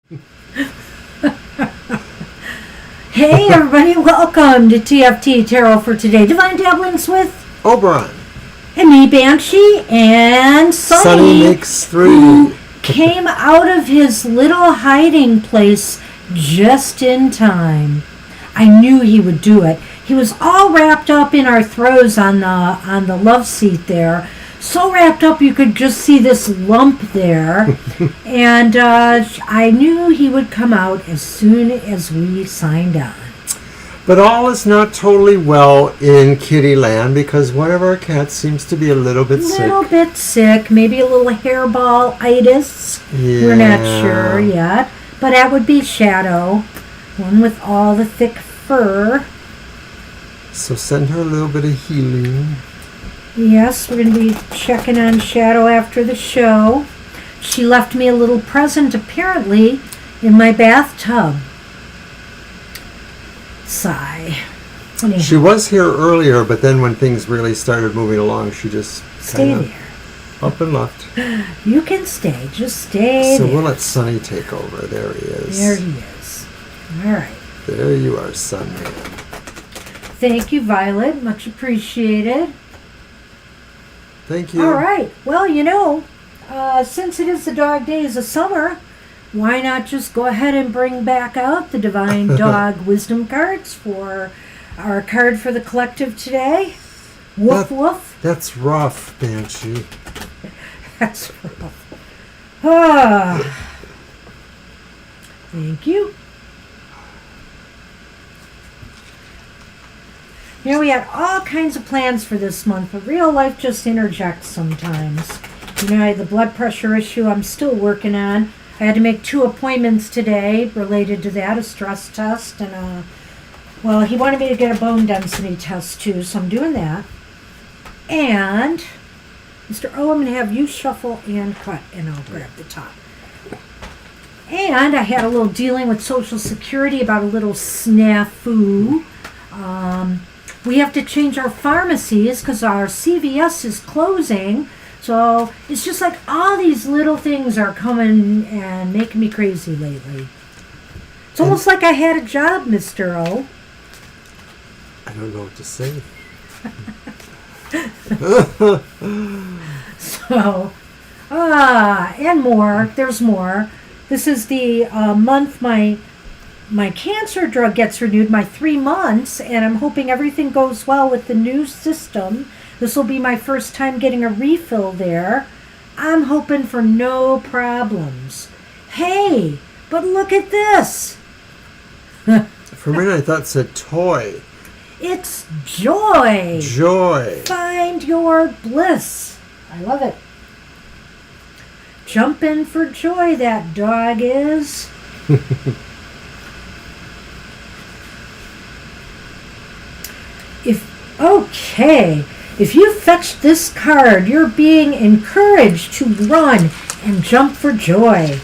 Hey everybody, welcome to TFT Tarot for Today. Divine Dabblings with Oberon. And me, Banshee, and Sunny makes three. Who came out of his little hiding place just in time. I knew he would do it. He was all wrapped up in our throws on the love seat there. So wrapped up you could just see this lump there. And I knew he would come out as soon as we signed on. But all is not totally well in kitty land because one of our cats seems to be a little bit sick. Maybe a little hairball-itis. Yeah. We're not sure yet. But that would be Shadow, one with all the thick fur. So send her a little bit of healing. Yes, we're going to be checking on Shadow after the show. She left me a little present, apparently, in my bathtub. Sigh. Anyhow. She was here earlier, but then when things really started moving along, she just stay there. Up and left. You can stay. Just stay So there. we'll let Sunny take over. There he is. There he is. All right. There you are, Sunman. Thank you, Violet. Much appreciated. Thank you. All right. Well, since it is the dog days of summer, why not just go ahead and bring back out the Divine Dog Wisdom cards for our card for the collective today? Woof, woof. That's rough, Banshee. That's rough. Ah. Thank you. We had all kinds of plans for this month, but real life just interjects sometimes. I had the blood pressure issue I'm still working on. I had to make 2 appointments today related to that, a stress test, and he wanted me to get a bone density test too, so I'm doing that. And, Mr. O, I'm going to have you shuffle and cut, and I'll grab the top. And I had a little dealing with Social Security about a little snafu. We have to change our pharmacies because our CVS is closing. So it's just like all these little things are coming and making me crazy lately. It's almost like I had a job, Mr. O. I don't know what to say. So, and more. There's more. This is the month my cancer drug gets renewed, my 3 months, and I'm hoping everything goes well with the new system. This will be my first time getting a refill there. I'm hoping for no problems. Hey, but look at this. For a minute I thought it said toy. It's joy. Joy. Find your bliss. I love it. Jumping for joy, that dog is. If you fetched this card, you're being encouraged to run and jump for joy.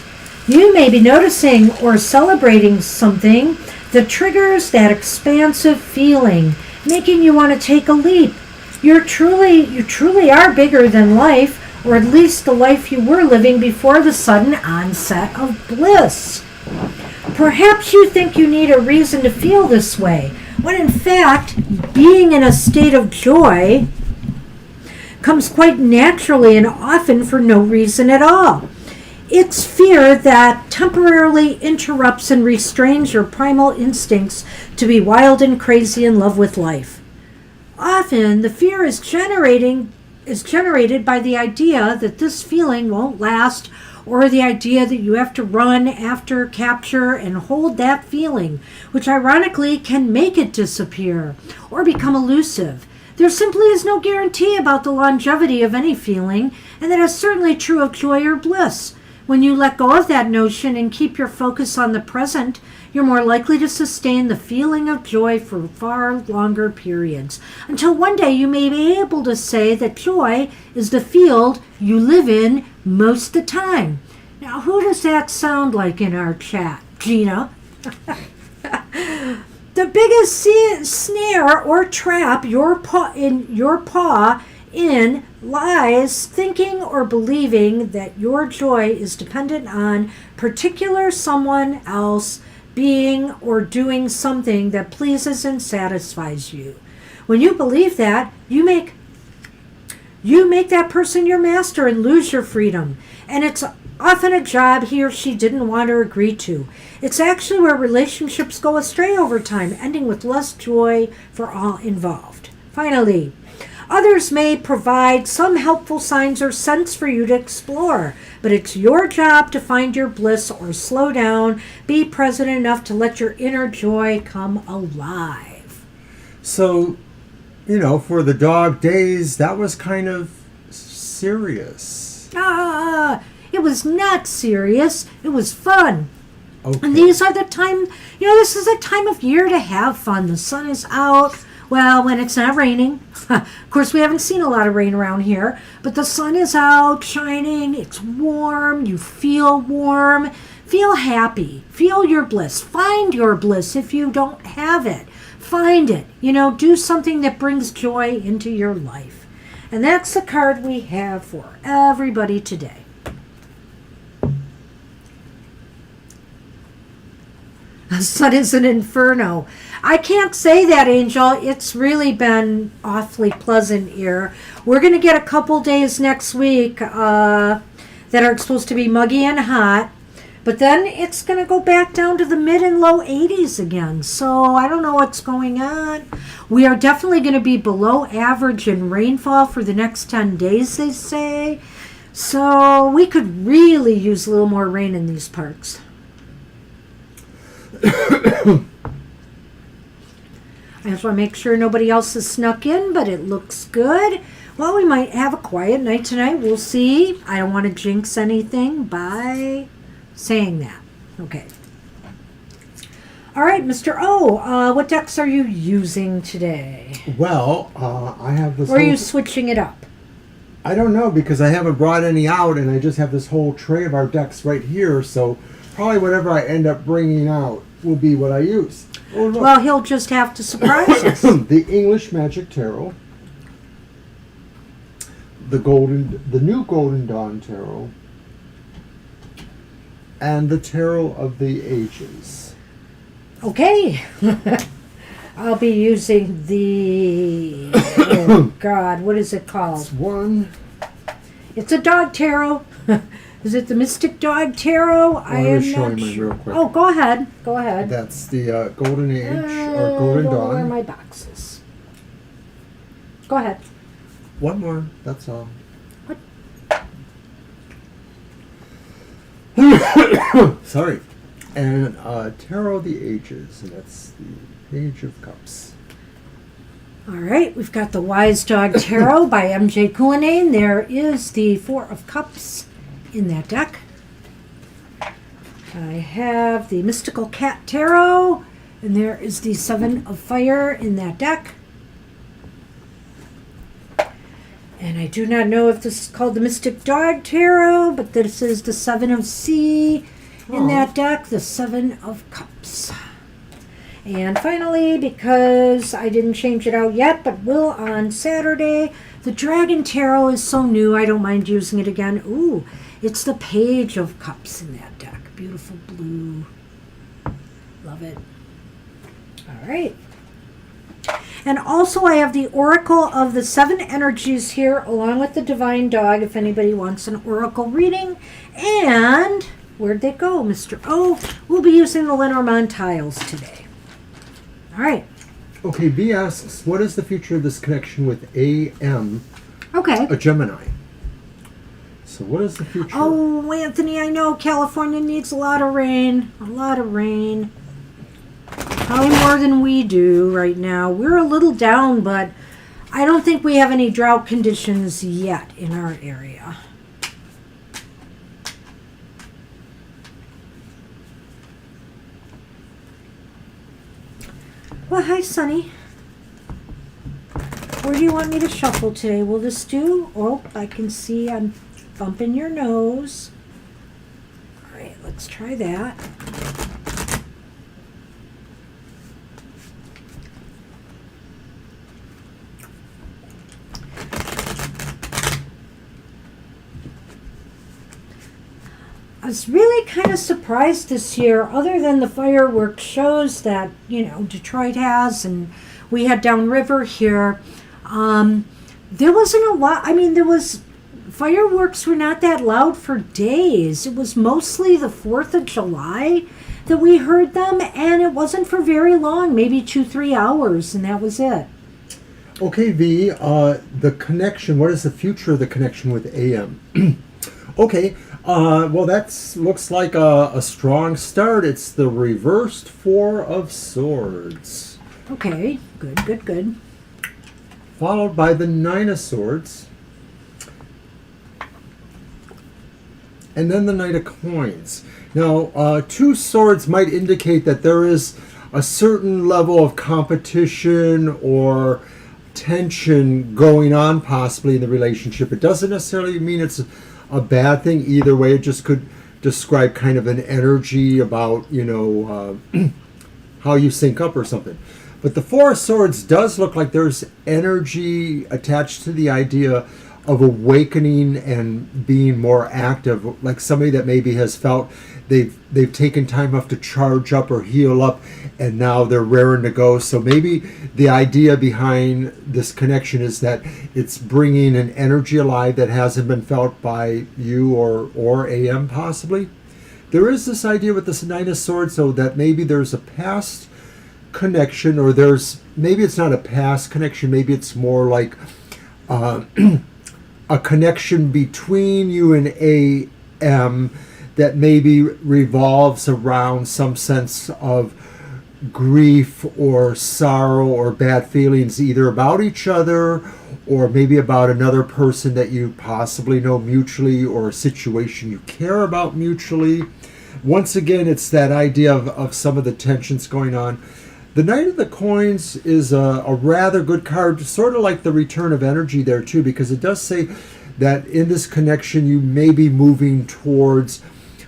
You may be noticing or celebrating something that triggers that expansive feeling, making you want to take a leap. You truly are bigger than life, or at least the life you were living before the sudden onset of bliss. Perhaps you think you need a reason to feel this way, when in fact, being in a state of joy comes quite naturally and often for no reason at all. It's fear that temporarily interrupts and restrains your primal instincts to be wild and crazy in love with life. Often, the fear is generated by the idea that this feeling won't last, or the idea that you have to run after, capture, and hold that feeling, which ironically can make it disappear or become elusive. There simply is no guarantee about the longevity of any feeling, and that is certainly true of joy or bliss. When you let go of that notion and keep your focus on the present, you're more likely to sustain the feeling of joy for far longer periods, until one day you may be able to say that joy is the field you live in most of the time. Now, who does that sound like in our chat? Gina? The biggest snare or trap in your paw in lies thinking or believing that your joy is dependent on particular someone else being or doing something that pleases and satisfies you. When you believe that, you make that person your master and lose your freedom. And it's often a job he or she didn't want or agree to. It's actually where relationships go astray over time, ending with less joy for all involved. Finally, others may provide some helpful signs or scents for you to explore, but it's your job to find your bliss or slow down, be present enough to let your inner joy come alive. So, for the dog days, that was kind of serious. It was not serious. It was fun. Okay. And these are the time, this is a time of year to have fun. The sun is out. Well, when it's not raining. Of course, we haven't seen a lot of rain around here, but the sun is out, shining. It's warm. You feel warm. Feel happy. Feel your bliss. Find your bliss if you don't have it. Find it. Do something that brings joy into your life. And that's the card we have for everybody today. The sun is an inferno. I can't say that, Angel. It's really been awfully pleasant here. We're going to get a couple days next week that are supposed to be muggy and hot. But then it's going to go back down to the mid and low 80s again. So I don't know what's going on. We are definitely going to be below average in rainfall for the next 10 days, they say. So we could really use a little more rain in these parts. I just want to make sure nobody else has snuck in, but it looks good. Well, we might have a quiet night tonight. We'll see. I don't want to jinx anything by saying that. Okay. All right, Mr. O, what decks are you using today? Well, I have this. Or are you switching it up? I don't know, because I haven't brought any out, and I just have this whole tray of our decks right here, so probably whatever I end up bringing out will be what I use. Oh, look. Well, he'll just have to surprise us. The English Magic Tarot, the new Golden Dawn Tarot, and the Tarot of the Ages. Okay. I'll be using the, oh God, what is it called? It's a dog tarot. Is it the Mystic Dog Tarot? I am not sure. Real quick. Oh, go ahead. Go ahead. That's the Golden Age or Golden Dawn. Where are my boxes? Go ahead. One more. That's all. What? Sorry. And Tarot of the Ages, and that's the Page of Cups. All right, we've got the Wise Dog Tarot by M.J. Cullinane. There is the Four of Cups in that deck. I have the Mystical Cat Tarot, and there is the Seven of Fire in that deck. And I do not know if this is called the Mystic Dog Tarot, but this is the Seven of Sea in that deck, the Seven of Cups. And finally, because I didn't change it out yet, but will on Saturday, the Dragon Tarot is so new, I don't mind using it again. Ooh, it's the Page of Cups in that deck. Beautiful blue. Love it. All right. And also I have the Oracle of the Seven Energies here, along with the Divine Dog, if anybody wants an Oracle reading. And where'd they go, Mr. O? We'll be using the Lenormand tiles today. All right. Okay, B asks, what is the future of this connection with AM, Okay. a Gemini? So what is the future? Oh, Anthony, I know California needs a lot of rain. A lot of rain. Probably more than we do right now. We're a little down, but I don't think we have any drought conditions yet in our area. Well, hi, Sonny. Where do you want me to shuffle today? Will this do? Oh, I can see I'm bumping your nose. All right, let's try that. I was really kind of surprised this year, other than the fireworks shows that, Detroit has and we had downriver here. There wasn't a lot. I mean, fireworks were not that loud for days. It was mostly the 4th of July that we heard them, and it wasn't for very long, maybe 2-3 hours, and that was it. Okay, V, the connection, what is the future of the connection with AM? Okay, well, that looks like a strong start. It's the reversed 4 of Swords. Okay, good. Followed by the 9 of Swords. And then the Knight of Coins. Now, 2 swords might indicate that there is a certain level of competition or tension going on possibly in the relationship. It doesn't necessarily mean it's a bad thing either way. It just could describe kind of an energy about, how you sync up or something. But the 4 of Swords does look like there's energy attached to the idea of awakening and being more active, like somebody that maybe has felt they've taken time off to charge up or heal up, and now they're raring to go. So maybe the idea behind this connection is that it's bringing an energy alive that hasn't been felt by you or AM possibly. There is this idea with this 9 of Swords, though, that maybe there's a past connection, or maybe it's not a past connection, maybe it's more like a connection between you and AM that maybe revolves around some sense of grief or sorrow or bad feelings, either about each other or maybe about another person that you possibly know mutually, or a situation you care about mutually. Once again, it's that idea of some of the tensions going on. The Knight of the Coins is a rather good card, sort of like the return of energy there too, because it does say that in this connection you may be moving towards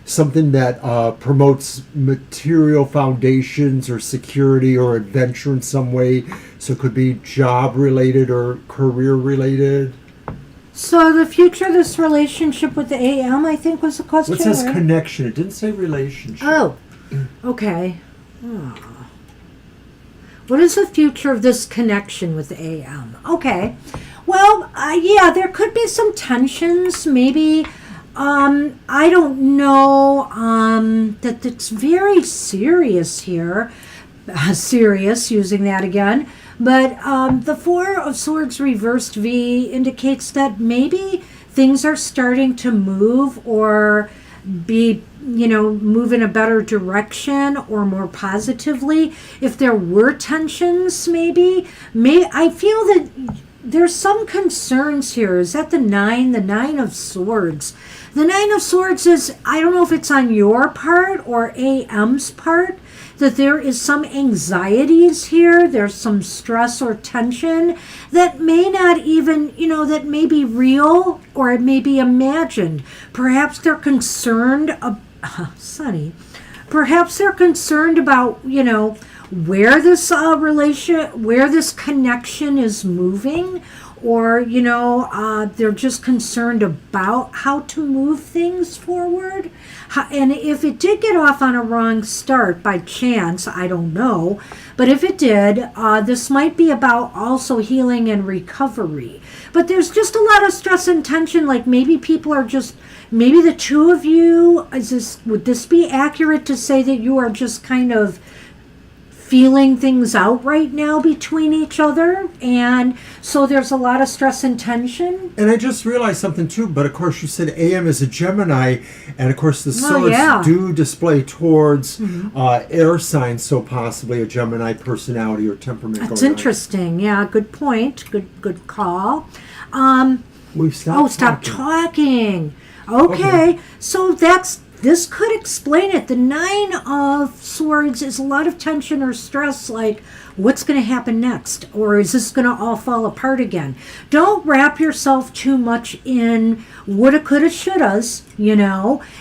something that promotes material foundations or security or adventure in some way. So it could be job related or career related. So the future of this relationship with the AM, I think, was the question. What says right? connection? It didn't say relationship. Oh, okay. What is the future of this connection with the AM? Okay. Well, yeah, there could be some tensions, maybe. I don't know that it's very serious here. Serious, using that again. But the 4 of Swords reversed V indicates that maybe things are starting to move or be, move in a better direction or more positively. If there were tensions, maybe I feel that there's some concerns here. Is that the 9 of Swords? The 9 of Swords is, I don't know if it's on your part or AM's part, that there is some anxieties here. There's some stress or tension that may not even, that may be real, or it may be imagined. Perhaps they're concerned, Sonny, perhaps they're concerned about, where this where this connection is moving, or they're just concerned about how to move things forward. And if it did get off on a wrong start by chance, I don't know, but if it did, this might be about also healing and recovery. But there's just a lot of stress and tension, like maybe people are just, maybe the two of you, would this be accurate to say that you are just kind of feeling things out right now between each other, and so there's a lot of stress and tension? And I just realized something too, but of course you said AM is a Gemini, and of course the swords do display towards air signs, so possibly a Gemini personality or temperament. That's interesting. Yeah, good point. Good call. We've stopped stop talking. Okay, so this could explain it. The 9 of Swords is a lot of tension or stress, like what's going to happen next? Or is this going to all fall apart again? Don't wrap yourself too much in woulda, coulda, shouldas,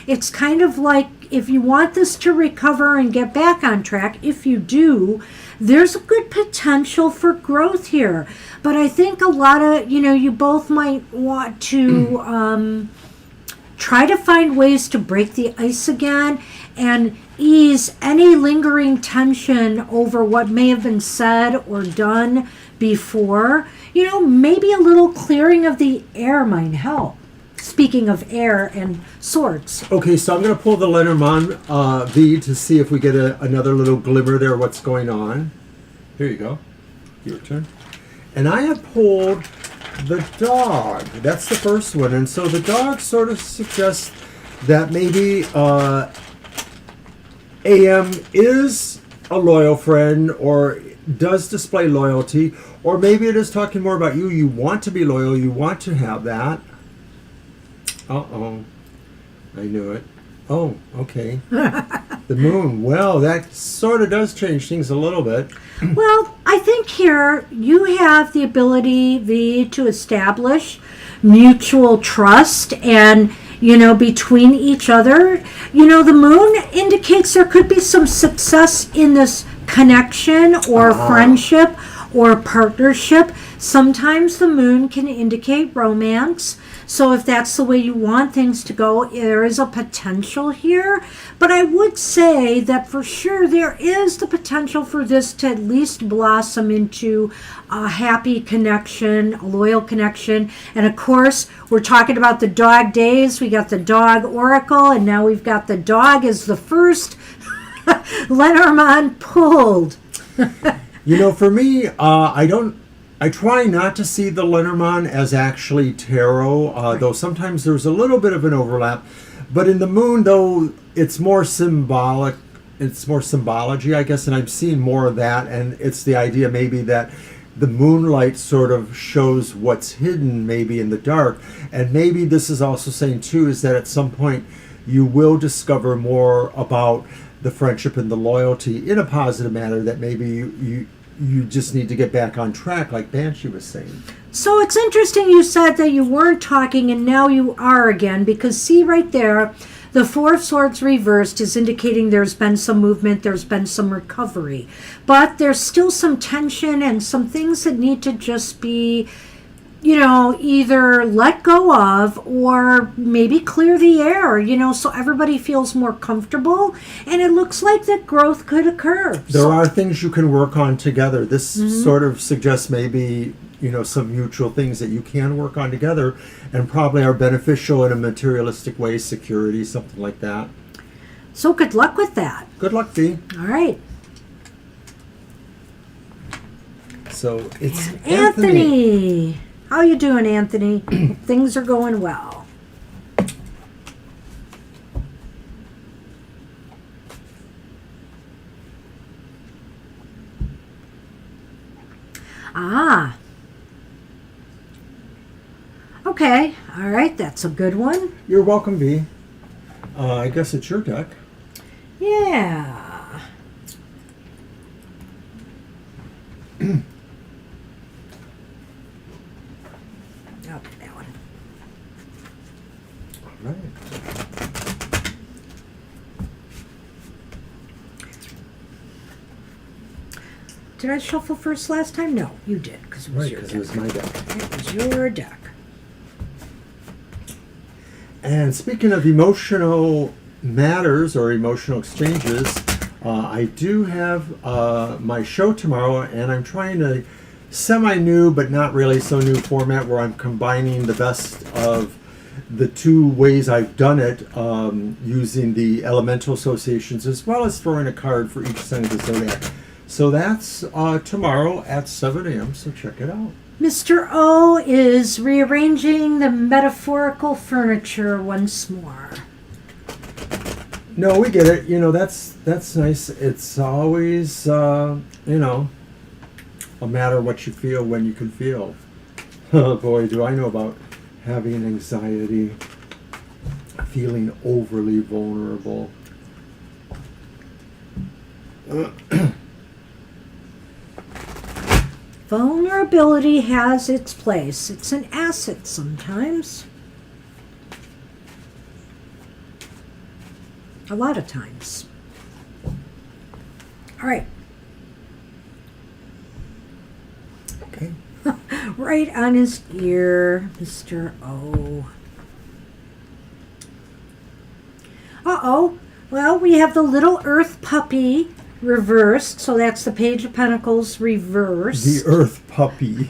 It's kind of like, if you want this to recover and get back on track, if you do, there's a good potential for growth here. But I think a lot of, you both might want to try to find ways to break the ice again and ease any lingering tension over what may have been said or done before. Maybe a little clearing of the air might help. Speaking of air and swords. Okay, so I'm going to pull the Lenormand V to see if we get another little glimmer there, what's going on. Here you go. Your turn. And I have pulled the dog. That's the first one. And so the dog sort of suggests that maybe AM is a loyal friend or does display loyalty, or maybe it is talking more about you. You want to be loyal. You want to have that. Uh-oh. I knew it. Oh, okay. The moon. Well, that sort of does change things a little bit. Well, I think here you have the ability, V, to establish mutual trust and, between each other. The moon indicates there could be some success in this connection or friendship or partnership. Sometimes the moon can indicate romance. So if that's the way you want things to go, there is a potential here. But I would say that for sure there is the potential for this to at least blossom into a happy connection, a loyal connection. And of course, we're talking about the dog days. We got the dog oracle, and now we've got the dog as the first Lenormand pulled. For me, I try not to see the Lenormand as actually tarot, though sometimes there's a little bit of an overlap. But in the moon, though, it's more symbolic. It's more symbology, I guess, and I'm seeing more of that. And it's the idea maybe that the moonlight sort of shows what's hidden maybe in the dark. And maybe this is also saying, too, is that at some point you will discover more about the friendship and the loyalty in a positive manner, that maybe you just need to get back on track, like Banshee was saying. So it's interesting you said that you weren't talking and now you are again, because see right there, the Four of Swords reversed is indicating there's been some movement, there's been some recovery. But there's still some tension and some things that need to just be, either let go of or maybe clear the air, so everybody feels more comfortable. And it looks like that growth could occur. There are things you can work on together. This sort of suggests maybe, some mutual things that you can work on together and probably are beneficial in a materialistic way, security, something like that. So good luck with that. Good luck, Dee. All right. So it's and Anthony. How you doing, Anthony? Things are going well. Ah. Okay. All right. That's a good one. You're welcome, V. I guess it's your deck. Yeah. That one. All right. Did I shuffle first last time? No, you did, because it was your deck. It was my deck. It was your deck. And speaking of emotional matters or emotional exchanges, I do have my show tomorrow, and I'm trying a semi-new but not really so new format where I'm combining the best of the two ways I've done it, using the elemental associations as well as throwing a card for each sign of the zodiac. So that's tomorrow at 7 a.m., so check it out. Mr. O is rearranging the metaphorical furniture once more. No, we get it. That's nice. It's always, a matter of what you feel when you can feel. Oh boy, do I know about having anxiety, feeling overly vulnerable. Vulnerability has its place. It's an asset sometimes. A lot of times. All right. Okay. Right on his ear, Mr. O. Uh-oh. Well, we have the little earth puppy reversed, so that's the Page of Pentacles reversed. The earth puppy.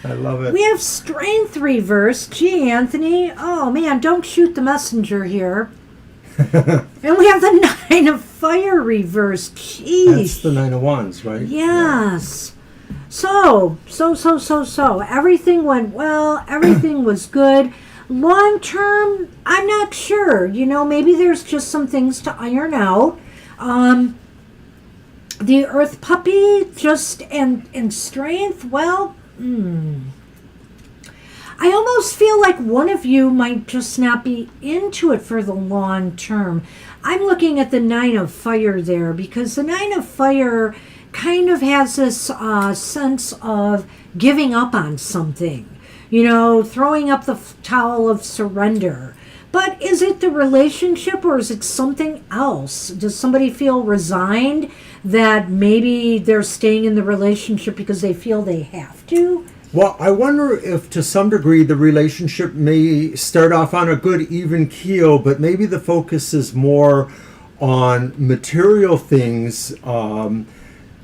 I love it. We have strength reversed. Gee, Anthony. Oh, man, don't shoot the messenger here. And we have the Nine of Fire reversed. Jeez. That's the Nine of Wands, right? Yes. So. Everything went well. Everything was good. Long term, I'm not sure. You know, maybe there's just some things to iron out. The earth puppy just and strength, well, I almost feel like one of you might just not be into it for the long term. I'm looking at the Nine of Fire there because the Nine of Fire kind of has this sense of giving up on something, you know, throwing up the towel of surrender. But is it the relationship or is it something else? Does somebody feel resigned that maybe they're staying in the relationship because they feel they have to? Well, I wonder if to some degree the relationship may start off on a good even keel, but maybe the focus is more on material things,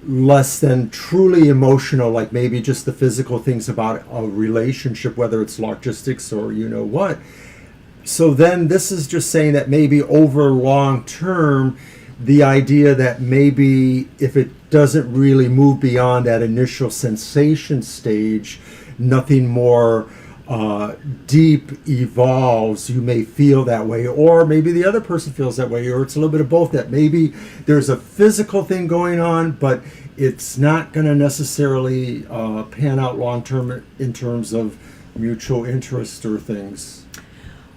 less than truly emotional, like maybe just the physical things about a relationship, whether it's logistics or you know what. So then this is just saying that maybe over long term, the idea that maybe if it doesn't really move beyond that initial sensation stage, nothing more deep evolves, you may feel that way, or maybe the other person feels that way, or it's a little bit of both, that maybe there's a physical thing going on, but it's not going to necessarily pan out long term in terms of mutual interest or things.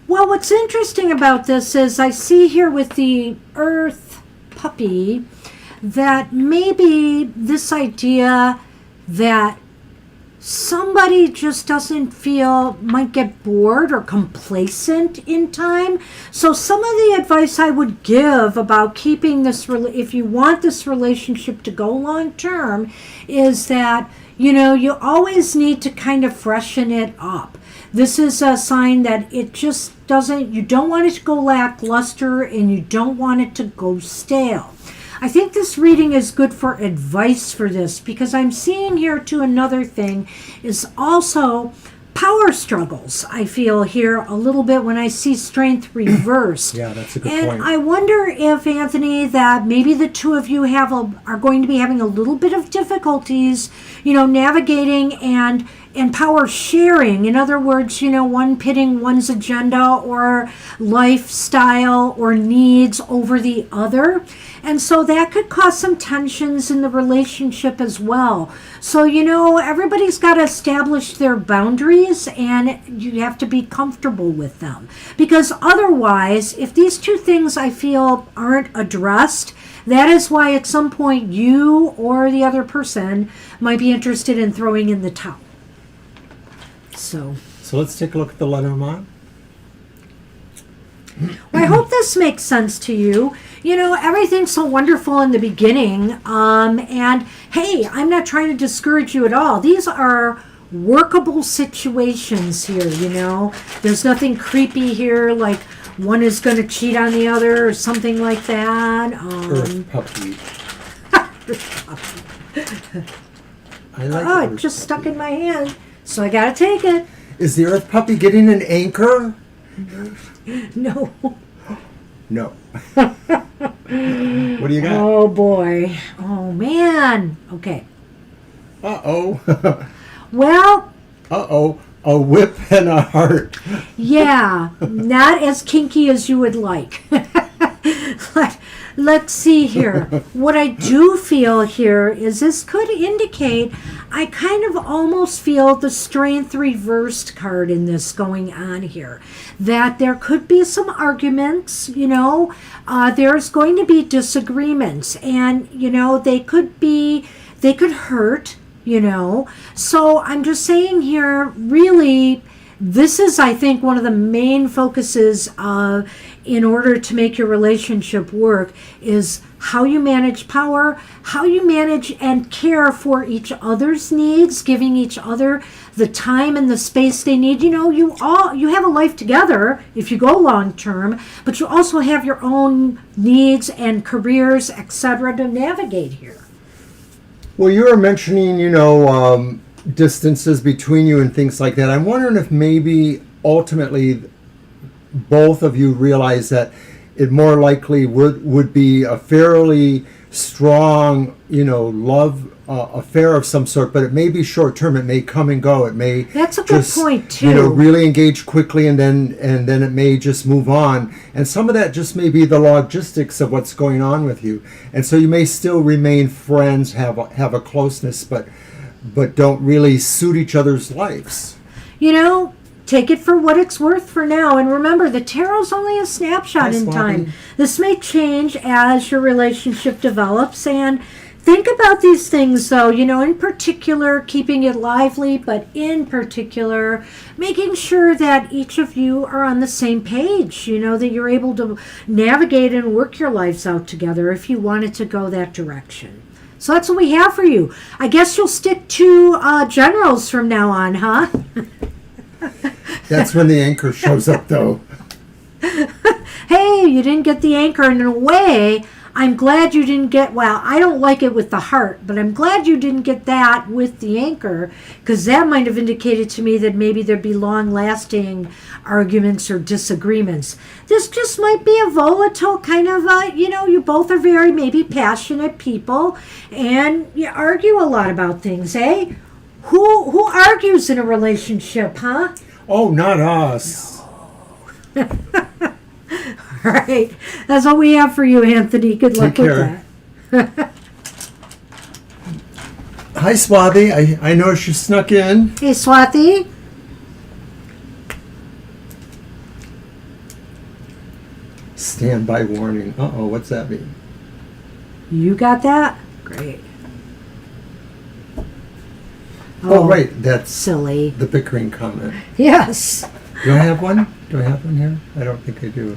Well, what's interesting about this is I see here with the earth puppy that maybe this idea that somebody just doesn't feel, might get bored or complacent in time. So some of the advice I would give about keeping this, if you want this relationship to go long term, is that, you know, you always need to kind of freshen it up. This is a sign that it just doesn't, you don't want it to go lackluster and you don't want it to go stale. I think this reading is good for advice for this because I'm seeing here too another thing is also power struggles. I feel here a little bit when I see strength reversed. Yeah, that's a good and point. I wonder if, Anthony, that maybe the two of you are going to be having a little bit of difficulties, you know, navigating and power sharing. In other words, you know, one pitting one's agenda or lifestyle or needs over the other. And so that could cause some tensions in the relationship as well. So, you know, everybody's got to establish their boundaries and you have to be comfortable with them. Because otherwise, if these two things I feel aren't addressed, that is why at some point you or the other person might be interested in throwing in the towel. So let's take a look at the Lenormand. Well, I hope this makes sense to you. You know, everything's so wonderful in the beginning. And hey, I'm not trying to discourage you at all. These are workable situations here, you know. There's nothing creepy here, like one is going to cheat on the other or something like that. Earth puppy. I like oh, it just stuck in my hand, so I got to take it. Is the earth puppy getting an anchor? No. No. What do you got? Oh, boy. Oh, man. Okay. Uh-oh. Well. Uh-oh. A whip and a heart. Yeah. Not as kinky as you would like. Let's see here. What I do feel here is this could indicate, I kind of almost feel the strength reversed card in this going on here. That there could be some arguments, you know, there's going to be disagreements and, you know, they could hurt, you know. So I'm just saying here, really, this is, I think, one of the main focuses in order to make your relationship work is how you manage power, how you manage and care for each other's needs, giving each other the time and the space they need. You know, you have a life together if you go long term, but you also have your own needs and careers, etc., to navigate here. Well, you were mentioning, distances between you and things like that. I'm wondering if maybe ultimately both of you realize that it more likely would be a fairly strong, love affair of some sort, but it may be short term. It may come and go. It may That's a good point too. Really engage quickly, and then it may just move on. And some of that just may be the logistics of what's going on with you. And so you may still remain friends, have a closeness, but don't really suit each other's lives. Take it for what it's worth for now. And remember, the tarot's only a snapshot in time. This may change as your relationship develops. And think about these things, though, in particular, keeping it lively, but in particular, making sure that each of you are on the same page, that you're able to navigate and work your lives out together if you wanted to go that direction. So that's what we have for you. I guess you'll stick to generals from now on, huh? That's when the anchor shows up, though. Hey, you didn't get the anchor. And in a way, I'm glad you didn't get, I don't like it with the heart, but I'm glad you didn't get that with the anchor, because that might have indicated to me that maybe there'd be long-lasting arguments or disagreements. This just might be a volatile kind of, you both are very maybe passionate people, and you argue a lot about things, eh? Who argues in a relationship, huh? Oh, not us. No. All right. That's what we have for you, Anthony. Good luck with that. Hi, Swati. I noticed you snuck in. Hey, Swati. Standby warning. Uh-oh, what's that mean? You got that? Great. Oh, right. That's silly. The bickering comment. Yes. Do I have one? Do I have one here? I don't think I do.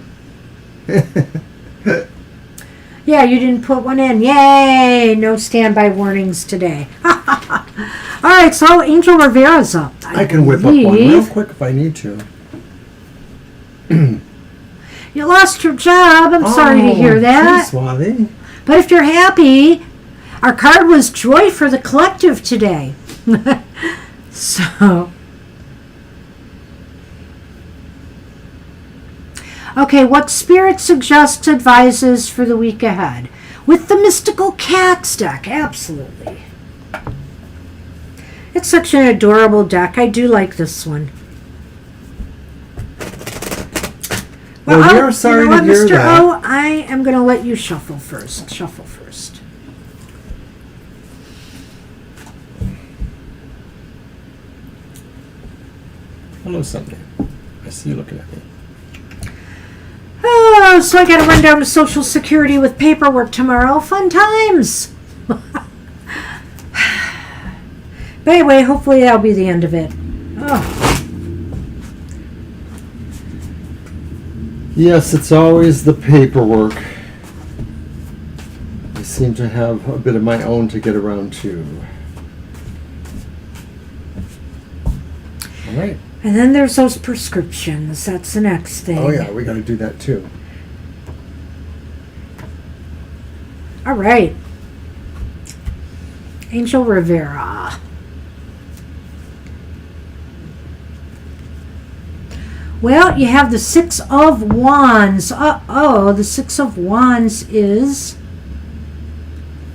Yeah, you didn't put one in. Yay! No standby warnings today. All right, so Angel Rivera's up. I can whip up one real quick if I need to. You lost your job. I'm sorry to hear that. Geez, Swati. But if you're happy, our card was Joy for the Collective today. So, okay, what Spirit suggests advises for the week ahead with the Mystical Cats deck? Absolutely. It's such an adorable deck. I do like this one. Well, we're sorry to hear Mr. that. O, I am going to let you shuffle first. Shuffle first. Hello, Sunday. I see you looking at me. Oh, so I got to run down to Social Security with paperwork tomorrow. Fun times. But anyway, hopefully that'll be the end of it. Oh. Yes, it's always the paperwork. I seem to have a bit of my own to get around to. All right. And then there's those prescriptions. That's the next thing. Oh, yeah, we got to do that too. All right. Angel Rivera. Well, you have the Six of Wands. Uh-oh, the Six of Wands is...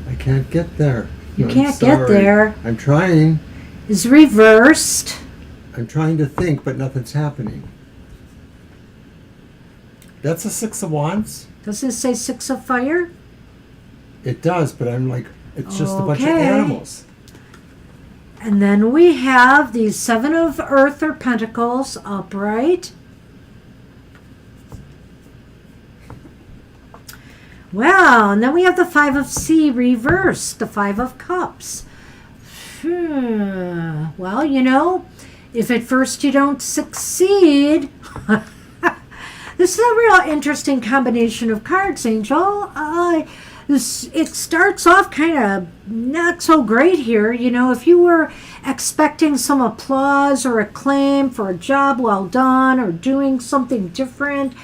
I can't get there. You can't get there. I'm trying. Is reversed. I'm trying to think, but nothing's happening. That's a Six of Wands? Doesn't it say Six of Fire? It does, but I'm like, it's just a bunch of animals. And then we have the Seven of Earth or Pentacles upright. Wow, and then we have the Five of Sea reversed, the Five of Cups. Well, you know, if at first you don't succeed, this is a real interesting combination of cards, Angel. It starts off kind of not so great here. You know, if you were expecting some applause or acclaim for a job well done, or doing something different,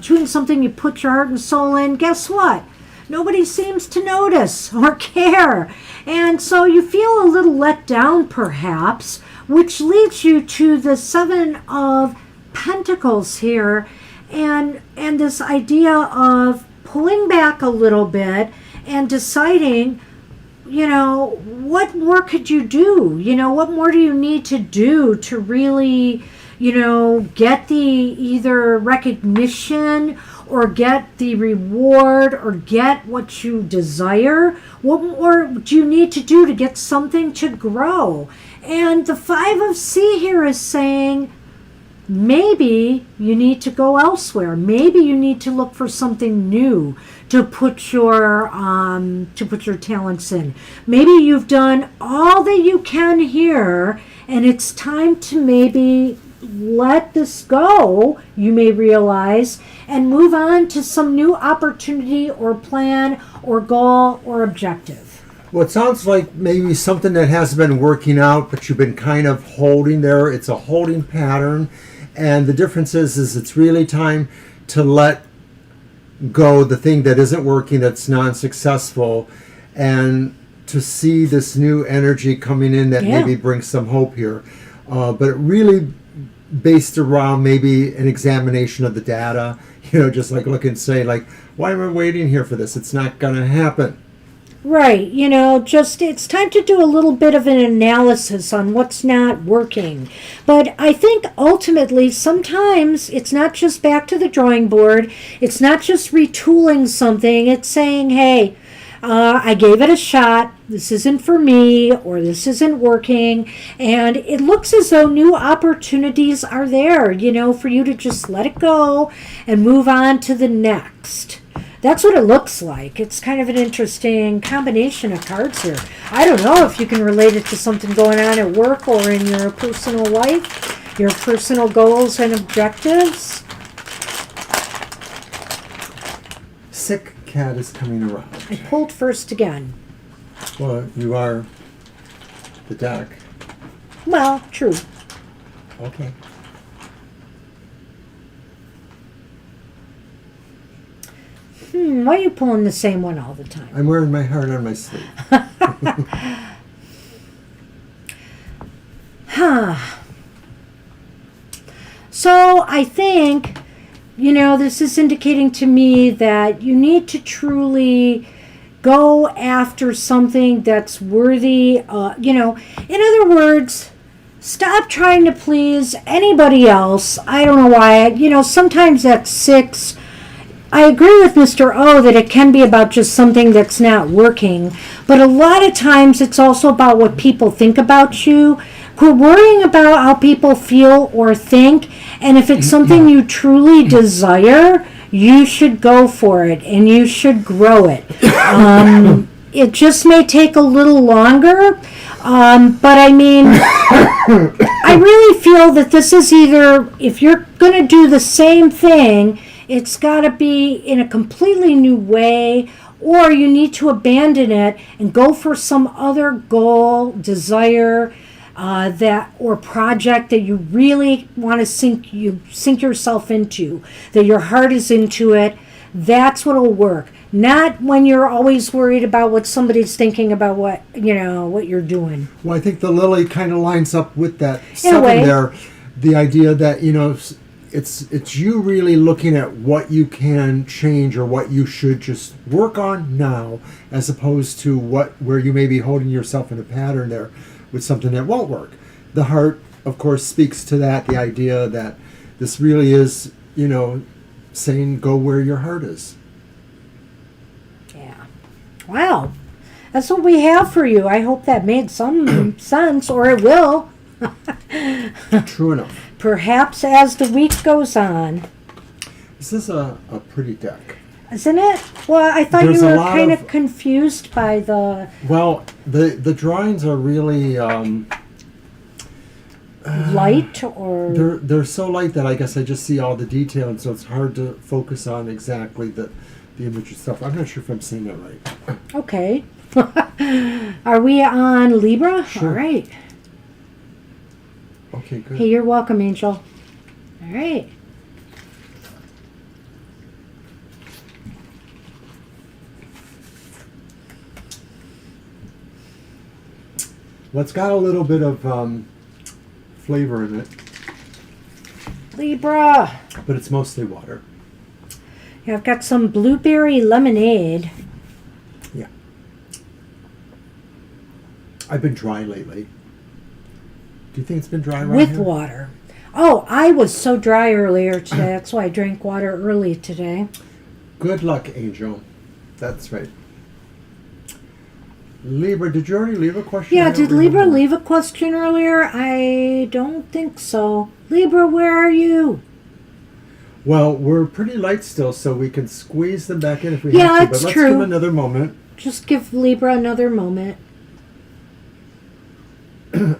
doing something you put your heart and soul in. Guess what? Nobody seems to notice or care. And so you feel a little let down, perhaps, which leads you to the Seven of Pentacles here, and this idea of pulling back a little bit and deciding, what more could you do? What more do you need to do to really, get the either recognition or get the reward or get what you desire? What more do you need to do to get something to grow? And the Five of Sea here is saying, maybe you need to go elsewhere. Maybe you need to look for something new to put your talents in. Maybe you've done all that you can here, and it's time to maybe let this go, you may realize, and move on to some new opportunity or plan or goal or objective. Well, it sounds like maybe something that has been working out, but you've been kind of holding there. It's a holding pattern. And the difference is it's really time to let go the thing that isn't working, that's non-successful, and to see this new energy coming in that maybe brings some hope here. But it really based around maybe an examination of the data, just like look and say, like, why am I waiting here for this? It's not going to happen. Right, just it's time to do a little bit of an analysis on what's not working. But I think ultimately sometimes it's not just back to the drawing board. It's not just retooling something. It's saying, hey, I gave it a shot. This isn't for me, or this isn't working. And it looks as though new opportunities are there, for you to just let it go and move on to the next. That's what it looks like. It's kind of an interesting combination of cards here. I don't know if you can relate it to something going on at work or in your personal life, your personal goals and objectives. Sick cat is coming around. I pulled first again. Well, you are the deck. Well, true. Okay. Why are you pulling the same one all the time? I'm wearing my heart on my sleeve. So I think, this is indicating to me that you need to truly go after something that's worthy. In other words, stop trying to please anybody else. I don't know why. Sometimes at 6, I agree with Mr. O that it can be about just something that's not working, but a lot of times it's also about what people think about you. Quit worrying about how people feel or think, and if it's something you truly desire, you should go for it and you should grow it. It just may take a little longer, but I mean, I really feel that this is either, if you're going to do the same thing, it's got to be in a completely new way, or you need to abandon it and go for some other goal, desire, or project that you really want to sink yourself into, that your heart is into it. That's what'll work. Not when you're always worried about what somebody's thinking about what you're doing. Well, I think the lily kind of lines up with that seven there. The idea that, it's you really looking at what you can change or what you should just work on now, as opposed to where you may be holding yourself in a pattern there with something that won't work. The heart, of course, speaks to that, the idea that this really is, saying go where your heart is. Yeah. Wow. That's what we have for you. I hope that made some sense, or it will. True enough. Perhaps as the week goes on. This is a pretty deck. Isn't it? Well, I thought you were kind of confused by the... Well, the drawings are really... light, or... They're so light that I guess I just see all the detail, and so it's hard to focus on exactly the image and stuff. I'm not sure if I'm saying that right. Okay. Are we on Libra? Sure. All right. Okay, good. Hey, you're welcome, Angel. All right. Well, it's got a little bit of flavor in it, Libra. but it's mostly water. Yeah, I've got some blueberry lemonade. Yeah. I've been dry lately. Do you think it's been dry right With here? water. Oh, I was so dry earlier today. That's why I drank water early today. Good luck, Angel. That's right. Libra, did you already leave a question? Yeah, I don't did Libra remember. leave a question earlier? I don't think so. Libra, where are you? Well, we're pretty light still, so we can squeeze them back in if we Yeah, have to. But it's let's true. give them another moment. Just give Libra another moment.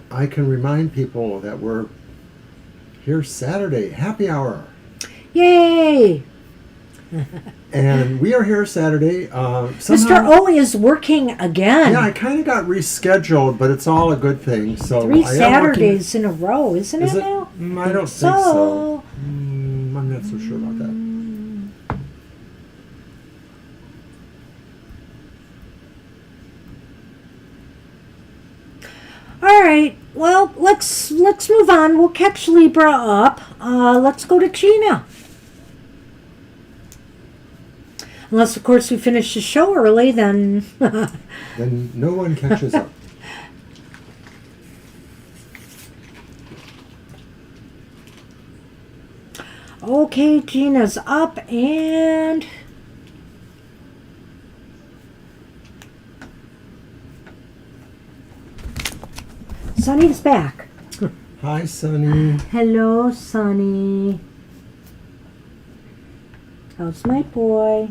I can remind people that we're here Saturday, happy hour. Yay! And we are here Saturday. Mr. Somehow, O is working again. yeah, I kind of got rescheduled, but it's all a good thing. So 3 I am working- Saturdays in a row, isn't Is it it? now? I don't think so. I'm not so sure about that. All right. Well, let's move on. We'll catch Libra up. Let's go to Gina. Unless, of course, we finish the show early, then. Then no one catches up. Okay, Gina's up and. Sunny's back. Hi, Sunny. Hello, Sunny. How's my boy?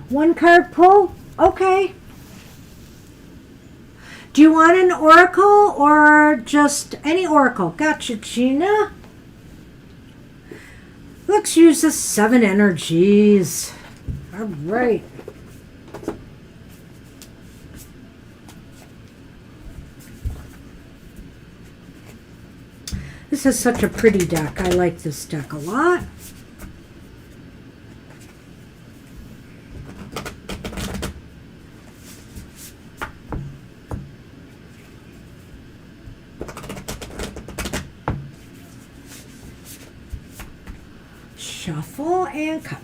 One card pull? Okay. Do you want an oracle or just any oracle? Gotcha, Gina. Let's use the 7 energies. All right. This is such a pretty deck. I like this deck a lot. Shuffle and cut.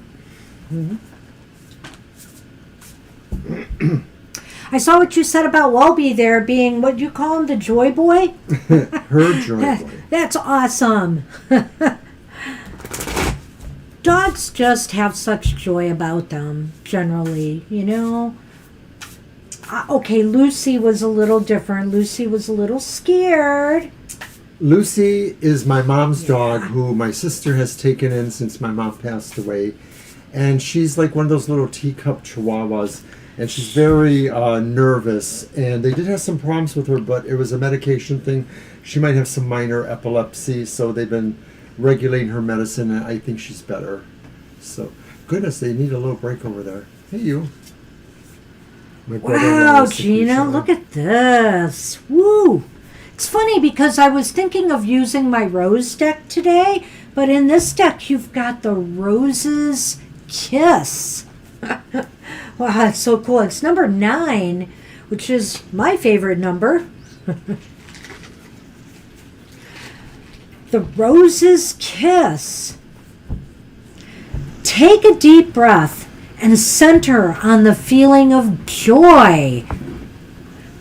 I saw what you said about Welby there being, what you call him, the joy boy? Her joy boy. That's awesome. Dogs just have such joy about them, generally, you know? Okay, Lucy was a little different. Lucy was a little scared. Lucy is my mom's dog who my sister has taken in since my mom passed away. And she's like one of those little teacup chihuahuas. And she's very nervous. And they did have some problems with her, but it was a medication thing. She might have some minor epilepsy, so they've been regulating her medicine, and I think she's better. So, goodness, they need a little break over there. Hey, you. My brother-in-law Wow, is sick Gina, recently. look at this. Woo! It's funny because I was thinking of using my rose deck today, but in this deck you've got the Rose's Kiss. Wow, that's so cool. It's number 9, which is my favorite number. The Rose's Kiss. Take a deep breath and center on the feeling of joy.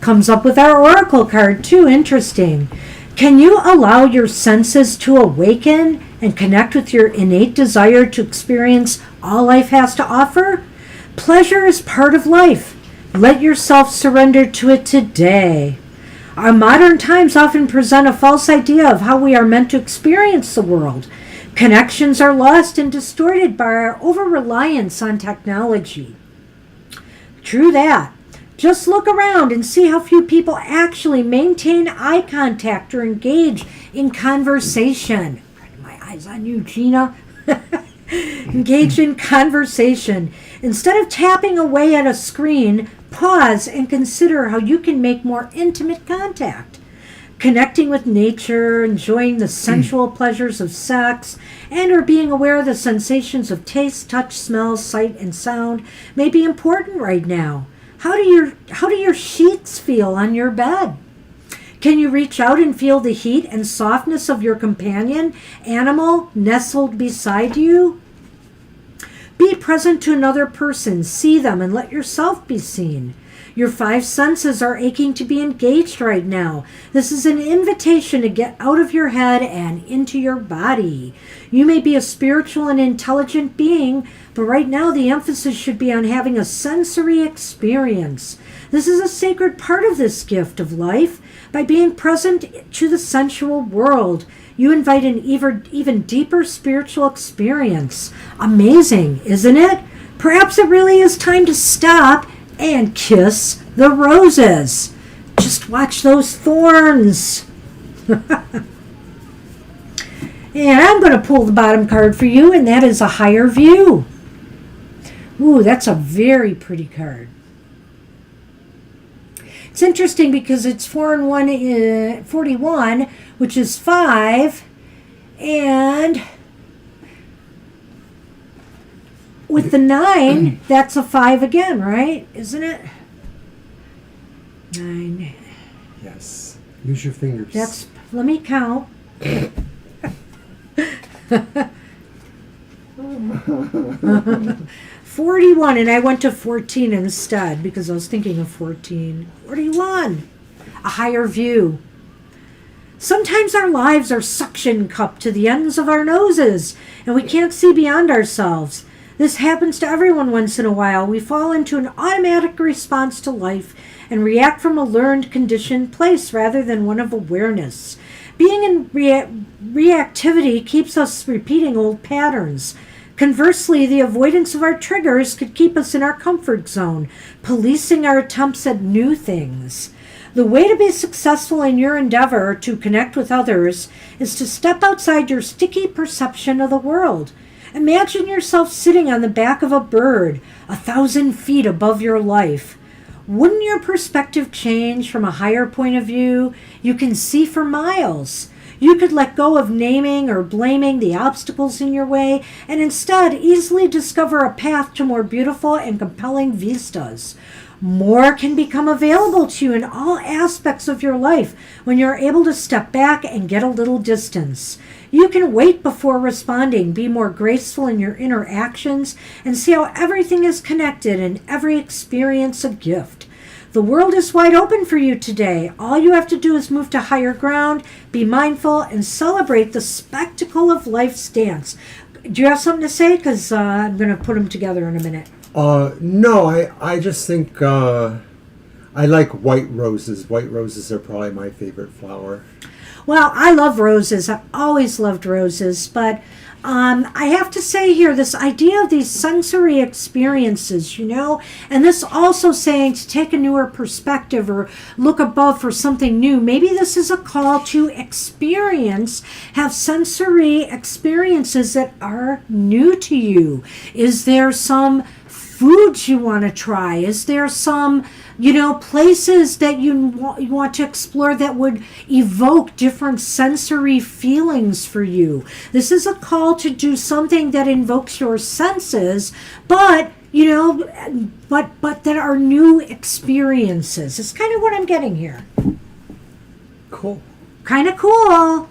Comes up with our oracle card too. Interesting. Can you allow your senses to awaken and connect with your innate desire to experience all life has to offer? Pleasure is part of life. Let yourself surrender to it today. Our modern times often present a false idea of how we are meant to experience the world. Connections are lost and distorted by our over-reliance on technology. True that. Just look around and see how few people actually maintain eye contact or engage in conversation. My eyes on you, Gina. Engage in conversation. Instead of tapping away at a screen, pause and consider how you can make more intimate contact. Connecting with nature, enjoying the sensual pleasures of sex, and or being aware of the sensations of taste, touch, smell, sight, and sound may be important right now. How do your sheets feel on your bed? Can you reach out and feel the heat and softness of your companion animal nestled beside you? Be present to another person, see them, and let yourself be seen. Your 5 senses are aching to be engaged right now. This is an invitation to get out of your head and into your body. You may be a spiritual and intelligent being, but right now the emphasis should be on having a sensory experience. This is a sacred part of this gift of life. By being present to the sensual world, you invite an even deeper spiritual experience. Amazing, isn't it? Perhaps it really is time to stop and kiss the roses. Just watch those thorns. And I'm going to pull the bottom card for you, and that is a higher view. Ooh, that's a very pretty card. It's interesting because it's 4 and 1, 41, which is 5, and with the 9, that's a 5 again, right? Isn't it? 9. Yes. Use your fingers. Let me count. 41, and I went to 14 instead because I was thinking of 14. 41. A higher view. Sometimes our lives are suction cupped to the ends of our noses, and we can't see beyond ourselves. This happens to everyone once in a while. We fall into an automatic response to life and react from a learned, conditioned place rather than one of awareness. Being in reactivity keeps us repeating old patterns. Conversely, the avoidance of our triggers could keep us in our comfort zone, policing our attempts at new things. The way to be successful in your endeavor to connect with others is to step outside your sticky perception of the world. Imagine yourself sitting on the back of a bird, 1,000 feet above your life. Wouldn't your perspective change from a higher point of view? You can see for miles. You could let go of naming or blaming the obstacles in your way and instead easily discover a path to more beautiful and compelling vistas. More can become available to you in all aspects of your life when you're able to step back and get a little distance. You can wait before responding, be more graceful in your interactions, and see how everything is connected and every experience a gift. The world is wide open for you today. All you have to do is move to higher ground, be mindful, and celebrate the spectacle of life's dance. Do you have something to say? Because I'm going to put them together in a minute. No, I just think I like white roses. White roses are probably my favorite flower. Well, I love roses. I've always loved roses, but I have to say here, this idea of these sensory experiences, and this also saying to take a newer perspective or look above for something new. Maybe this is a call to experience, have sensory experiences that are new to you. Is there some foods you want to try? Is there some places that you want to explore that would evoke different sensory feelings for you? This is a call to do something that invokes your senses, but that are new experiences. It's kind of what I'm getting here. Cool. Kind of cool.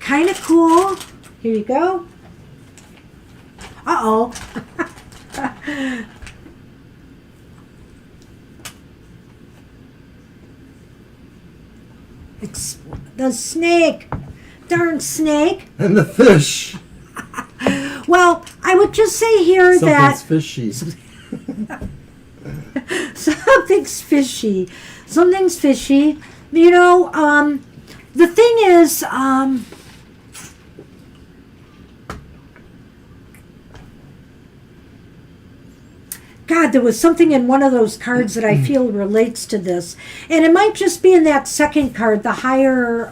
Kind of cool. Here you go. Uh-oh. It's the snake. Darn snake. And the fish. Well, I would just say here Something's fishy. Something's fishy. Something's fishy. The thing is, God, there was something in one of those cards that I feel relates to this. And it might just be in that second card, the higher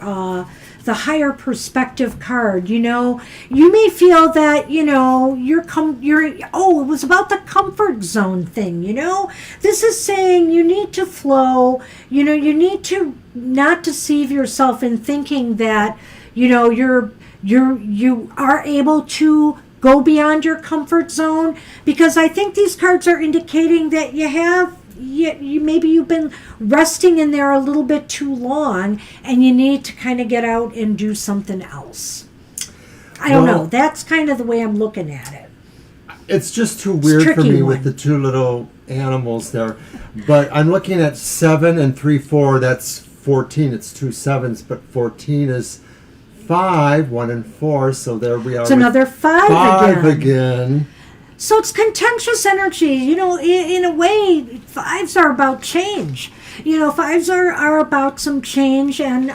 the higher perspective card. You know, you may feel that, you know, it was about the comfort zone thing, you know. This is saying you need to flow, you know, you need to not deceive yourself in thinking that, you know, you are able to go beyond your comfort zone, because I think these cards are indicating that maybe you've been resting in there a little bit too long, and you need to kind of get out and do something else. I don't know. That's kind of the way I'm looking at it. It's just too weird for me with the two little animals there. But I'm looking at 7 and 3, 4. That's 14. It's 2 sevens, but 14 is 5, 1 and 4. So there we are. It's another 5 again. So it's contentious energy. You know, in a way, 5s are about change. You know, 5s are about some change and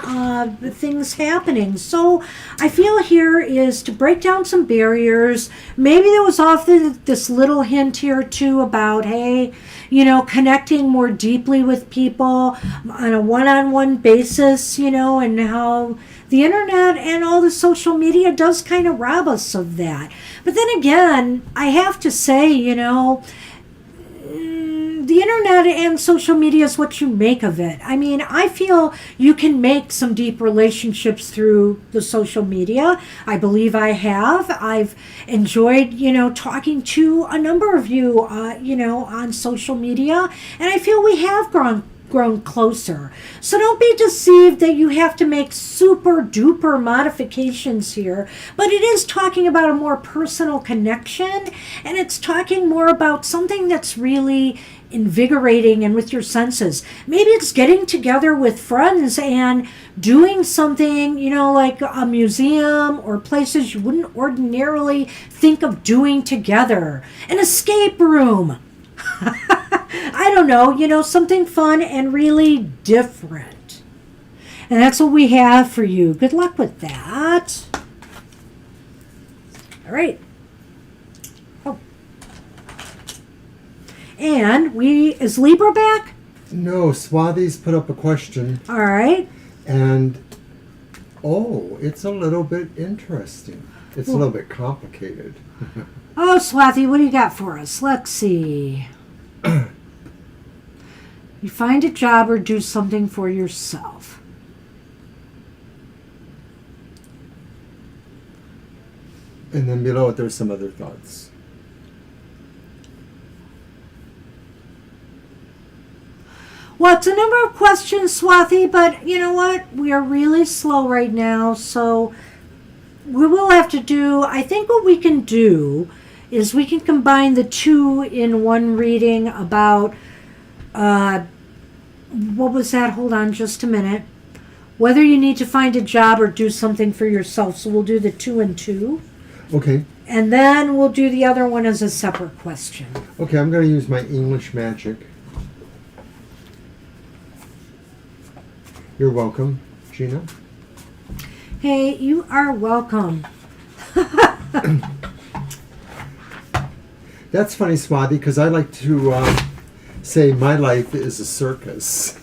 things happening. So I feel here is to break down some barriers. Maybe there was often this little hint here too about, hey, you know, connecting more deeply with people on a one-on-one basis, you know, and how the internet and all the social media does kind of rob us of that. But then again, I have to say, you know, the internet and social media is what you make of it. I mean, I feel you can make some deep relationships through the social media. I believe I have. I've enjoyed, you know, talking to a number of you, you know, on social media, and I feel we have grown closer. So don't be deceived that you have to make super duper modifications here, but it is talking about a more personal connection, and it's talking more about something that's really invigorating and with your senses. Maybe it's getting together with friends and doing something, you know, like a museum or places you wouldn't ordinarily think of doing together. An escape room. I don't know, you know, something fun and really different. And that's what we have for you. Good luck with that. All right. Oh. And is Libra back? No, Swathi's put up a question. All right. And, it's a little bit interesting. It's a little bit complicated. Oh, Swathi, what do you got for us? Let's see. You find a job or do something for yourself. And then below it, there's some other thoughts. Well, it's a number of questions, Swathi, but you know what? We are really slow right now, so we will have to do, I think what we can do is we can combine the 2 in one reading about, what was that? Hold on just a minute. Whether you need to find a job or do something for yourself. So we'll do the 2 and 2. Okay. And then we'll do the other one as a separate question. Okay, I'm going to use my English magic. You're welcome, Gina. Hey, you are welcome. That's funny, Swathi, because I like to say my life is a circus.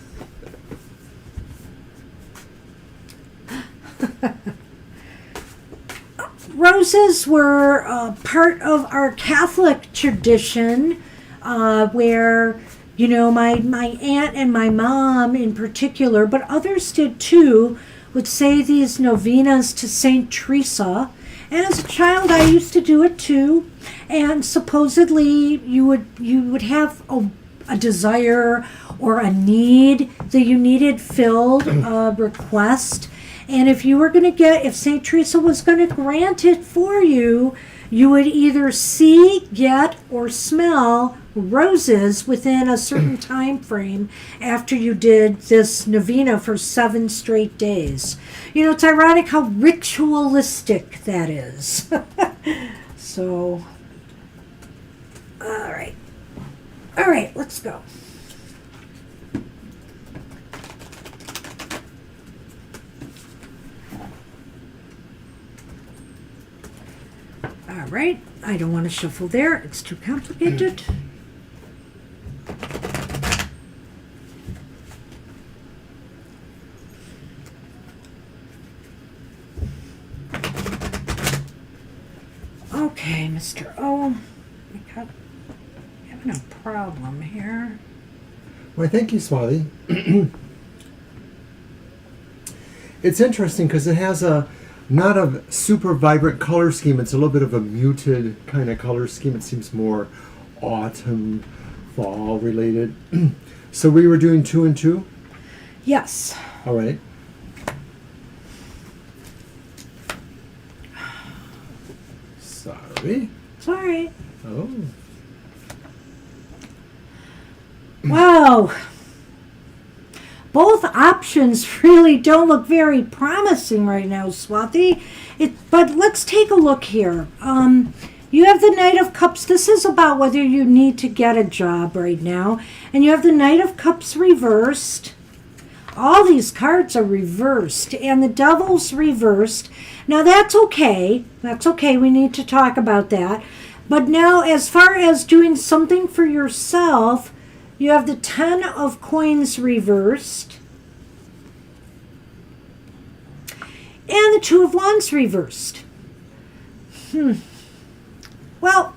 Roses were part of our Catholic tradition, where, you know, my aunt and my mom in particular, but others did too, would say these novenas to Saint Teresa. And as a child, I used to do it too. And supposedly, you would have a desire or a need that you needed filled, a request. And if Saint Teresa was going to grant it for you, you would either see, get, or smell roses within a certain time frame after you did this novena for 7 straight days. You know, it's ironic how ritualistic that is. So, all right, let's go. All right, I don't want to shuffle there. It's too complicated. Okay, Mr. O. Having a problem here. Why, thank you, Swati. It's interesting because it has not a super vibrant color scheme. It's a little bit of a muted kind of color scheme. It seems more autumn, fall related. So we were doing 2 and 2? Yes. All right. Sorry. Sorry. Oh. Wow. Both options really don't look very promising right now, Swati. But let's take a look here. You have the Knight of Cups. This is about whether you need to get a job right now. And you have the Knight of Cups reversed. All these cards are reversed. And the Devil's reversed. Now that's okay. That's okay. We need to talk about that. But now as far as doing something for yourself, you have the 10 of Coins reversed. And the 2 of Wands reversed. Well,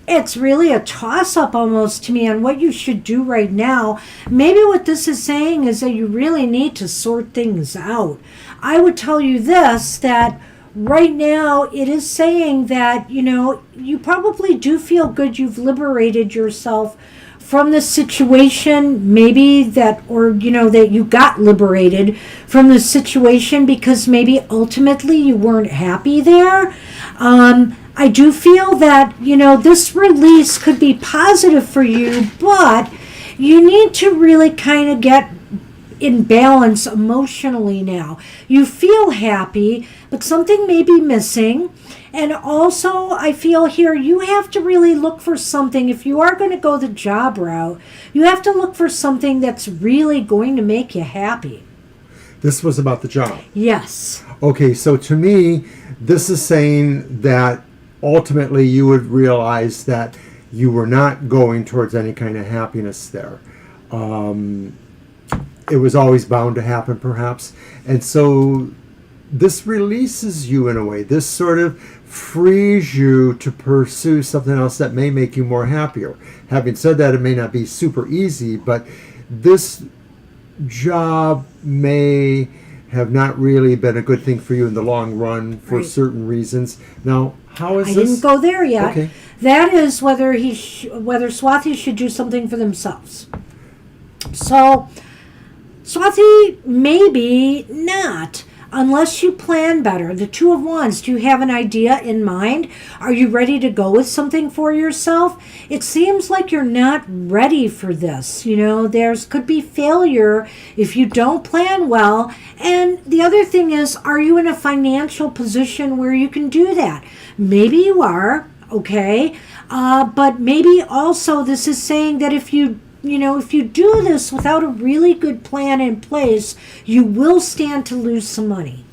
it's really a toss-up almost to me on what you should do right now. Maybe what this is saying is that you really need to sort things out. I would tell you this, that right now it is saying that, you probably do feel good you've liberated yourself from the situation, maybe that, or, that you got liberated from the situation because maybe ultimately you weren't happy there. I do feel that, this release could be positive for you, but you need to really kind of get in balance emotionally now. You feel happy, but something may be missing. And also, I feel here you have to really look for something. If you are going to go the job route, you have to look for something that's really going to make you happy. This was about the job. Yes. Okay, so to me, this is saying that ultimately you would realize that you were not going towards any kind of happiness there. It was always bound to happen, perhaps. And so this releases you in a way. This sort of frees you to pursue something else that may make you more happier. Having said that, it may not be super easy, but this job may have not really been a good thing for you in the long run for certain reasons. Now, how is this? I didn't go there yet. Okay. That is whether whether Swati should do something for themselves. So, Swati, maybe not. Unless you plan better. The 2 of Wands, do you have an idea in mind? Are you ready to go with something for yourself? It seems like you're not ready for this. There's could be failure if you don't plan well. And the other thing is, are you in a financial position where you can do that? Maybe you are, okay? But maybe also this is saying that if you do this without a really good plan in place, you will stand to lose some money.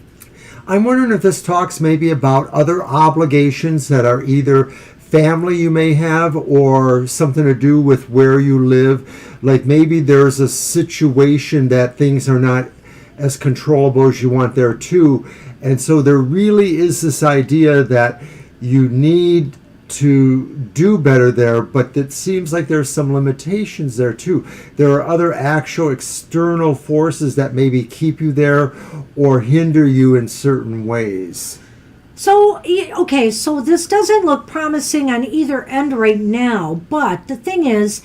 I'm wondering if this talks maybe about other obligations that are either family you may have or something to do with where you live. Like maybe there's a situation that things are not as controllable as you want there too. And so there really is this idea that you need to do better there, but it seems like there's some limitations there too. There are other actual external forces that maybe keep you there or hinder you in certain ways. So, okay, so this doesn't look promising on either end right now, but the thing is,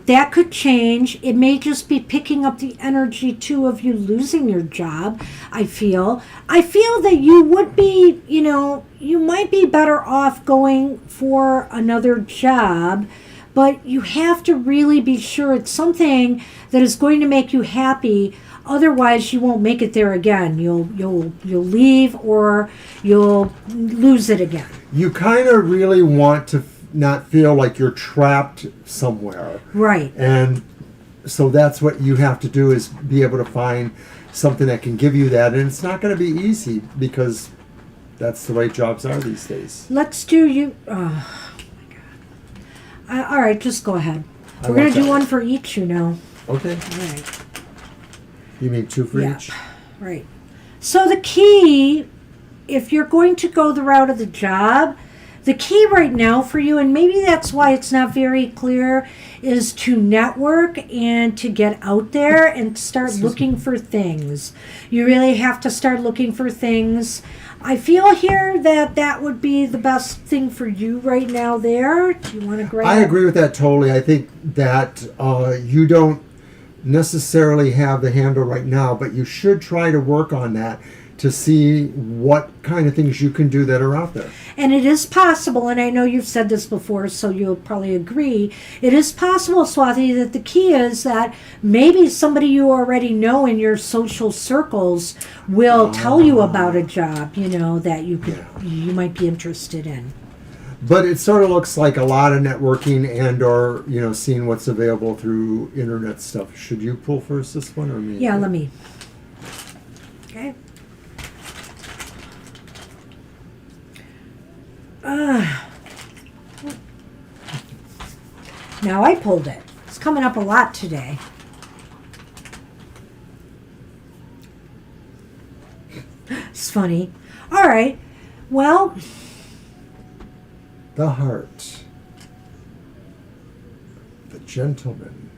that could change. It may just be picking up the energy too of you losing your job. I feel that you would be, you might be better off going for another job, but you have to really be sure it's something that is going to make you happy. Otherwise, you won't make it there again. You'll leave or you'll lose it again. You kind of really want to not feel like you're trapped somewhere. Right. And so that's what you have to do, is be able to find something that can give you that. And it's not going to be easy because that's the way jobs are these days. Let's do you. Oh my God. All right, just go ahead. We're going to do one for each, Okay. All right. You mean 2 for each? Right. So the key if you're going to go the route of the job, the key right now for you, and maybe that's why it's not very clear, is to network and to get out there and start looking for things. You really have to start looking for things. I feel here that that would be the best thing for you right now there. Do you want to grab? I agree with that totally. I think that you don't necessarily have the handle right now, but you should try to work on that to see what kind of things you can do that are out there. And it is possible, and I know you've said this before, so you'll probably agree, it is possible, Swati, that the key is that maybe somebody you already know in your social circles will tell you about a job, you know, that you could, you might be interested in. But it sort of looks like a lot of networking and or, you know, seeing what's available through internet stuff. Should you pull first this one or me? Yeah, let me. Okay. Now I pulled it. It's coming up a lot today. It's funny. All right. Well, the heart. The gentleman.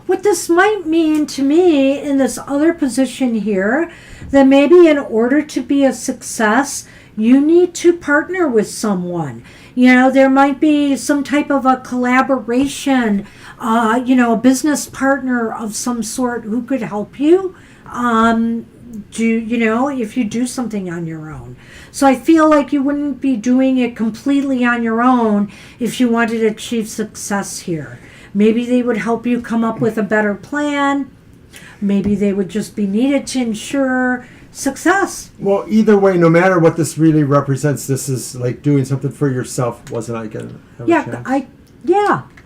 what this might mean to me in this other position here, that maybe in order to be a success, you need to partner with someone. You know, there might be some type of a collaboration, you know, a business partner of some sort who could help you do, you know, if you do something on your own. So I feel like you wouldn't be doing it completely on your own if you wanted to achieve success here. Maybe they would help you come up with a better plan. Maybe they would just be needed to ensure success. Well, either way, no matter what this really represents, this is like doing something for yourself. Wasn't I going to have a chance?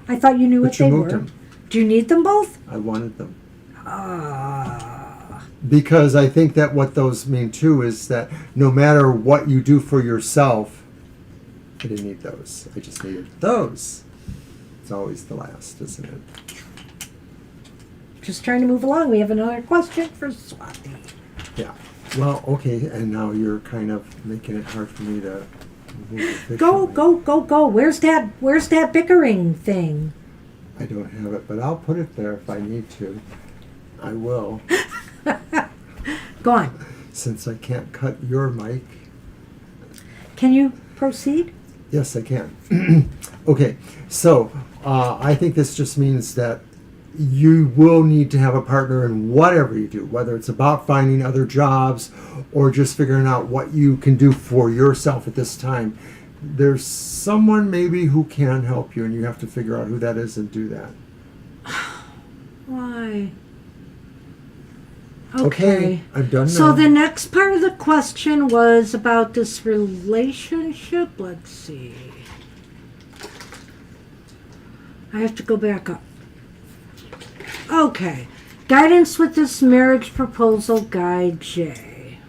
I thought you knew But what you they moved were. them. Do you need them both? I wanted them. Because I think that what those mean too is that no matter what you do for yourself, I didn't need those. I just needed those. It's always the last, isn't it? Just trying to move along. We have another question for Swati. Yeah. Well, okay, and now you're kind of making it hard for me to move Go, efficiently. go. Where's that bickering thing? I don't have it, but I'll put it there if I need to. I will. Go on. Since I can't cut your mic. Can you proceed? Yes, I can. Okay, so I think this just means that you will need to have a partner in whatever you do, whether it's about finding other jobs or just figuring out what you can do for yourself at this time. There's someone maybe who can help you, and you have to figure out who that is and do that. Why? Okay, I'm done now. So the next part of the question was about this relationship. Let's see. I have to go back up. Okay. Guidance with this marriage proposal, Guy J.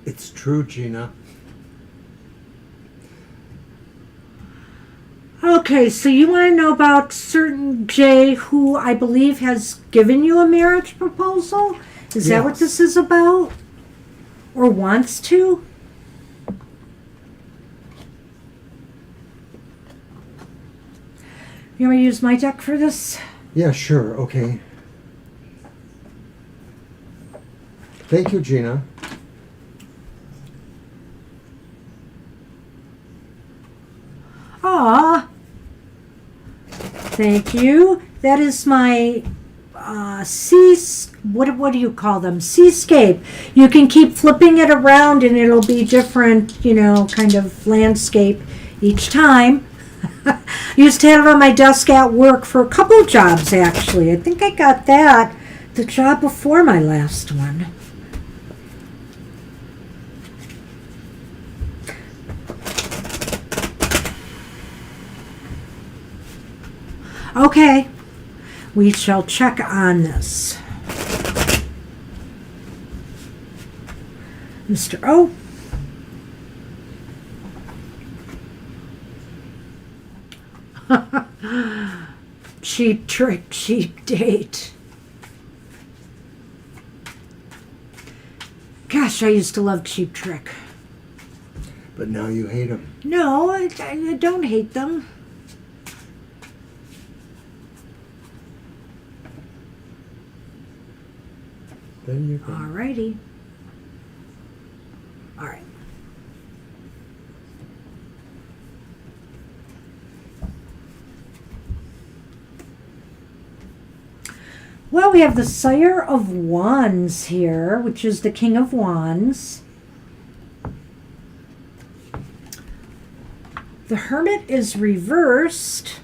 It's true, Gina. Okay, so you want to know about certain J who I believe has given you a marriage proposal? Is that what Yes. this is about? Or wants to? You want to use my deck for this? Yeah, sure, okay. Thank you, Gina. Aw. Thank you. That is my what do you call them? Seascape. You can keep flipping it around and it'll be different, you know, kind of landscape each time. I used to have it on my desk at work for a couple of jobs, actually. I think I got that the job before my last one. Okay, we shall check on this. Mr. O. Cheap trick, cheap date. Gosh, I used to love Cheap Trick. But now you hate him. No, I don't hate them. There you go. Alrighty. All right. Well, we have the Sire of Wands here, which is the King of Wands. The Hermit is reversed.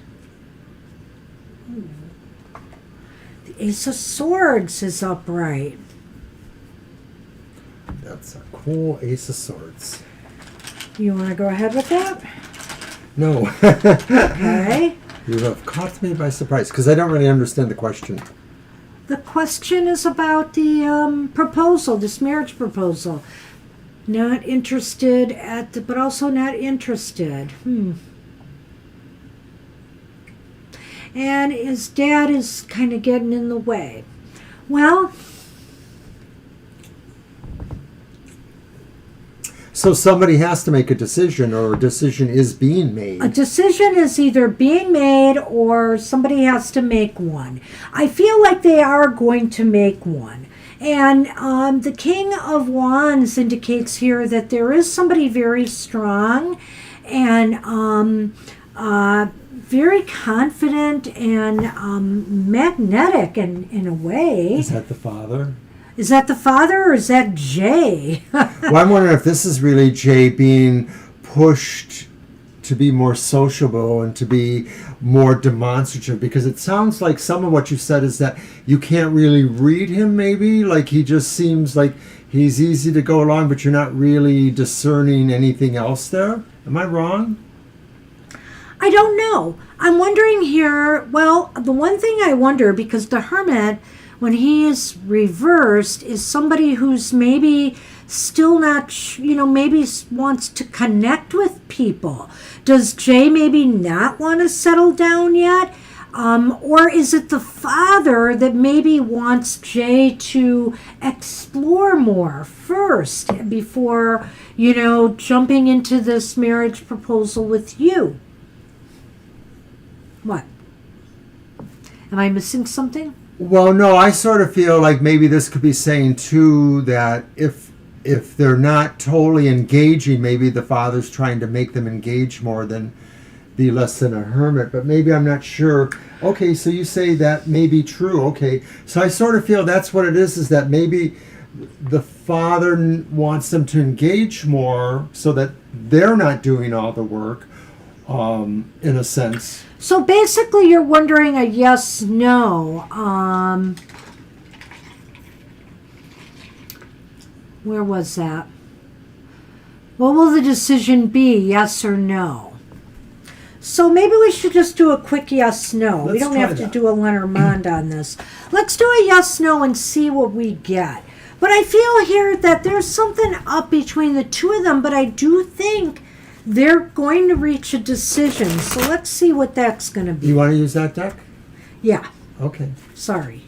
The Ace of Swords is upright. That's a cool Ace of Swords. You want to go ahead with that? No. Okay. You have caught me by surprise because I don't really understand the question. The question is about the proposal, this marriage proposal. Not interested but also not interested. And his dad is kind of getting in the way. Well, so somebody has to make a decision, or a decision is being made. a decision is either being made or somebody has to make one. I feel like they are going to make one. And the King of Wands indicates here that there is somebody very strong and very confident and magnetic in a way. Is that the father? Is that the father or is that Jay? Well, I'm wondering if this is really Jay being pushed to be more sociable and to be more demonstrative, because it sounds like some of what you said is that you can't really read him, maybe. Like he just seems like he's easy to go along, but you're not really discerning anything else there. Am I wrong? I don't know. I'm wondering here, well, the one thing I wonder, because the Hermit, when he is reversed, is somebody who's maybe still not, maybe wants to connect with people. Does Jay maybe not want to settle down yet? Or is it the father that maybe wants Jay to explore more first before, jumping into this marriage proposal with you? What? Am I missing something? Well, no, I sort of feel like maybe this could be saying too that if they're not totally engaging, maybe the father's trying to make them engage more than be less than a hermit. But maybe I'm not sure. Okay, so you say that may be true. Okay, so I sort of feel that's what it is that maybe the father wants them to engage more so that they're not doing all the work, in a sense. So basically you're wondering a yes, no. Where was that? What will the decision be, yes or no? So maybe we should just do a quick yes, no. We don't have to do a Lenormand on this. Let's do a yes, no and see what we get. But I feel here that there's something up between the two of them, but I do think they're going to reach a decision. So let's see what that's going to be. You want to use that deck? Yeah. Okay. Sorry.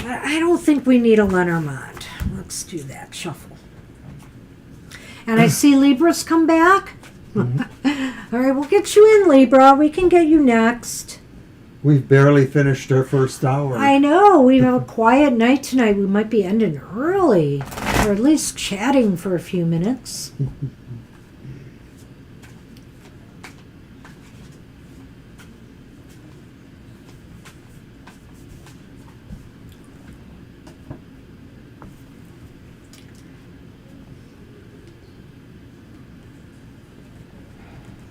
I don't think we need a Lenormand. Let's do that. Shuffle. And I see Libra's come back. Mm-hmm. All right, we'll get you in, Libra. We can get you next. We've barely finished our first hour. I know. We have a quiet night tonight. We might be ending early, or at least chatting for a few minutes.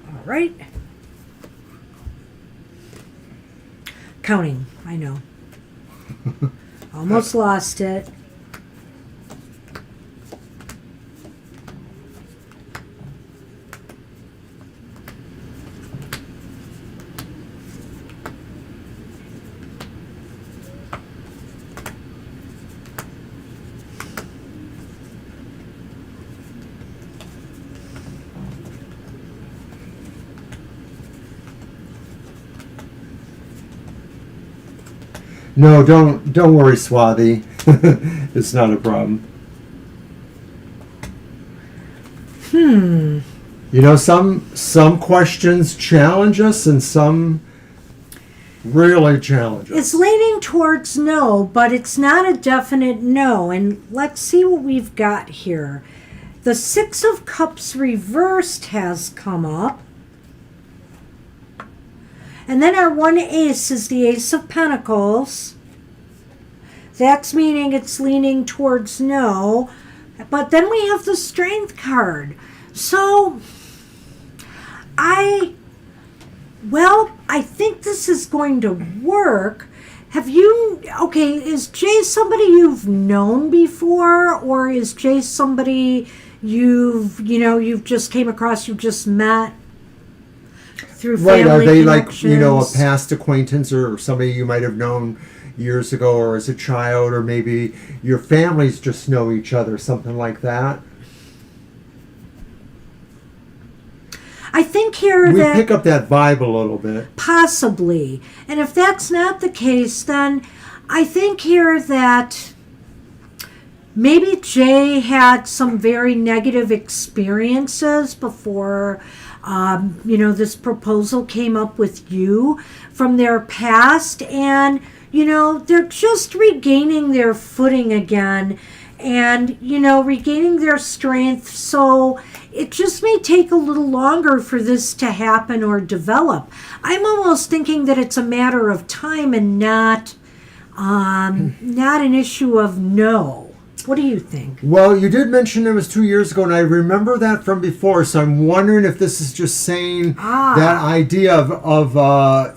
All right. Counting, I know. Almost lost it. No, don't worry, Swati. It's not a problem. You know, some questions challenge us and some really challenge us. It's leaning towards no, but it's not a definite no. And let's see what we've got here. The Six of Cups reversed has come up. And then our one ace is the Ace of Pentacles. That's meaning it's leaning towards no. But then we have the Strength card. So, I think this is going to work. Is Jay somebody you've known before? Or is Jay somebody you've just came across, you've just met through family Right, are they connections? like, a past acquaintance or somebody you might have known years ago or as a child, or maybe your families just know each other, something like that? I think here We that pick up that vibe a little bit. possibly. And if that's not the case, then I think here that maybe Jay had some very negative experiences before, this proposal came up with you from their past. And, they're just regaining their footing again and, regaining their strength. So it just may take a little longer for this to happen or develop. I'm almost thinking that it's a matter of time and not an issue of no. What do you think? Well, you did mention it was 2 years ago, and I remember that from before, so I'm wondering if this is just saying that idea of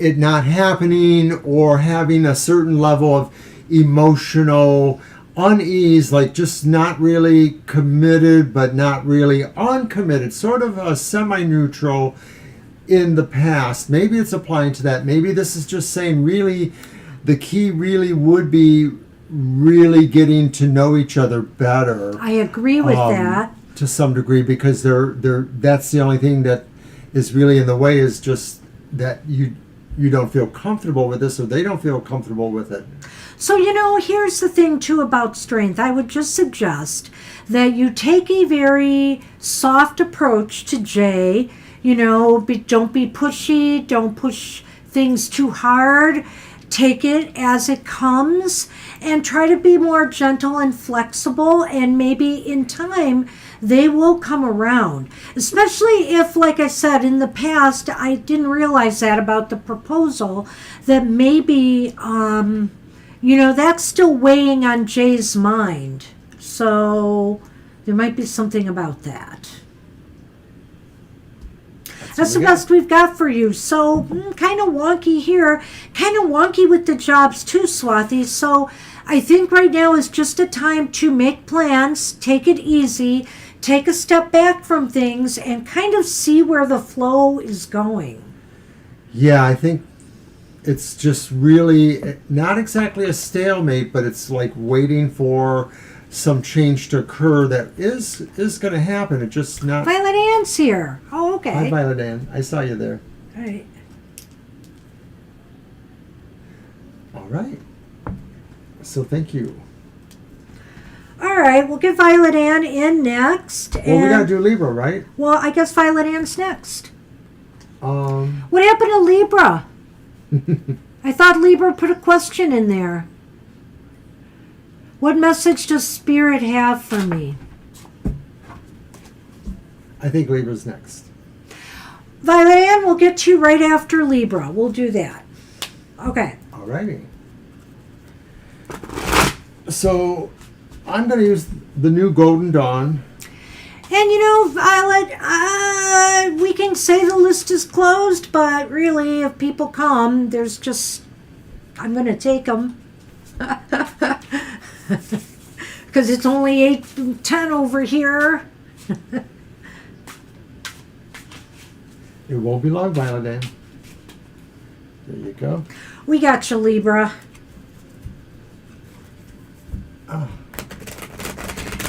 it not happening or having a certain level of emotional unease, like just not really committed but not really uncommitted, sort of a semi-neutral in the past. Maybe it's applying to that. Maybe this is just saying really the key really would be really getting to know each other better. I agree with that. To some degree, because that's the only thing that is really in the way, is just that you don't feel comfortable with this or they don't feel comfortable with it. So, here's the thing too about strength. I would just suggest that you take a very soft approach to Jay. Don't be pushy. Don't push things too hard. Take it as it comes and try to be more gentle and flexible, and maybe in time they will come around. Especially if, like I said, in the past I didn't realize that about the proposal, that maybe that's still weighing on Jay's mind. So there might be something about that. That's the best we've got for you. So, kind of wonky here. Kind of wonky with the jobs too, Swati. So, I think right now is just a time to make plans, take it easy, take a step back from things, and kind of see where the flow is going. Yeah, I think it's just really not exactly a stalemate, but it's like waiting for some change to occur that is going to happen. It's just not. Violet Ann's here. Oh, okay. Hi, Violet Ann. I saw you there. All right. All right. So thank you. All right, we'll get Violet Ann in next. Well, we got to do Libra, right? Well, I guess Violet Ann's next. Um. What happened to Libra? I thought Libra put a question in there. What message does Spirit have for me? I think Libra's next. Violet Ann, we'll get to you right after Libra. We'll do that. Okay. All righty. So I'm going to use the new Golden Dawn. And Violet, we can say the list is closed, but really, if people come, I'm going to take them. Because it's only 8:10 over here. It won't be long, Violet Ann. There you go. We got you, Libra. Oh.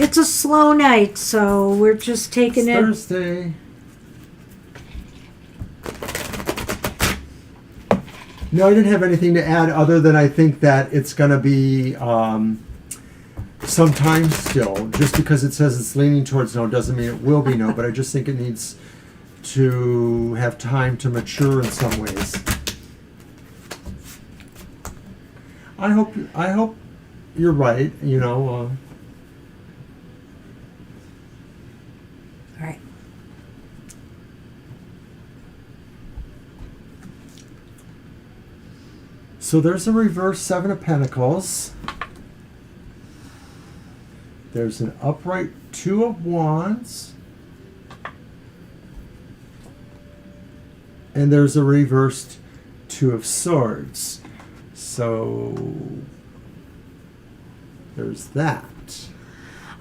It's a slow night, so we're just taking it. Thursday. No, I didn't have anything to add other than I think that it's going to be sometime still. Just because it says it's leaning towards no doesn't mean it will be no, but I just think it needs to have time to mature in some ways. I hope you're right, you know. All right. So there's a reverse Seven of Pentacles. There's an upright Two of Wands. And there's a reversed Two of Swords. So there's that.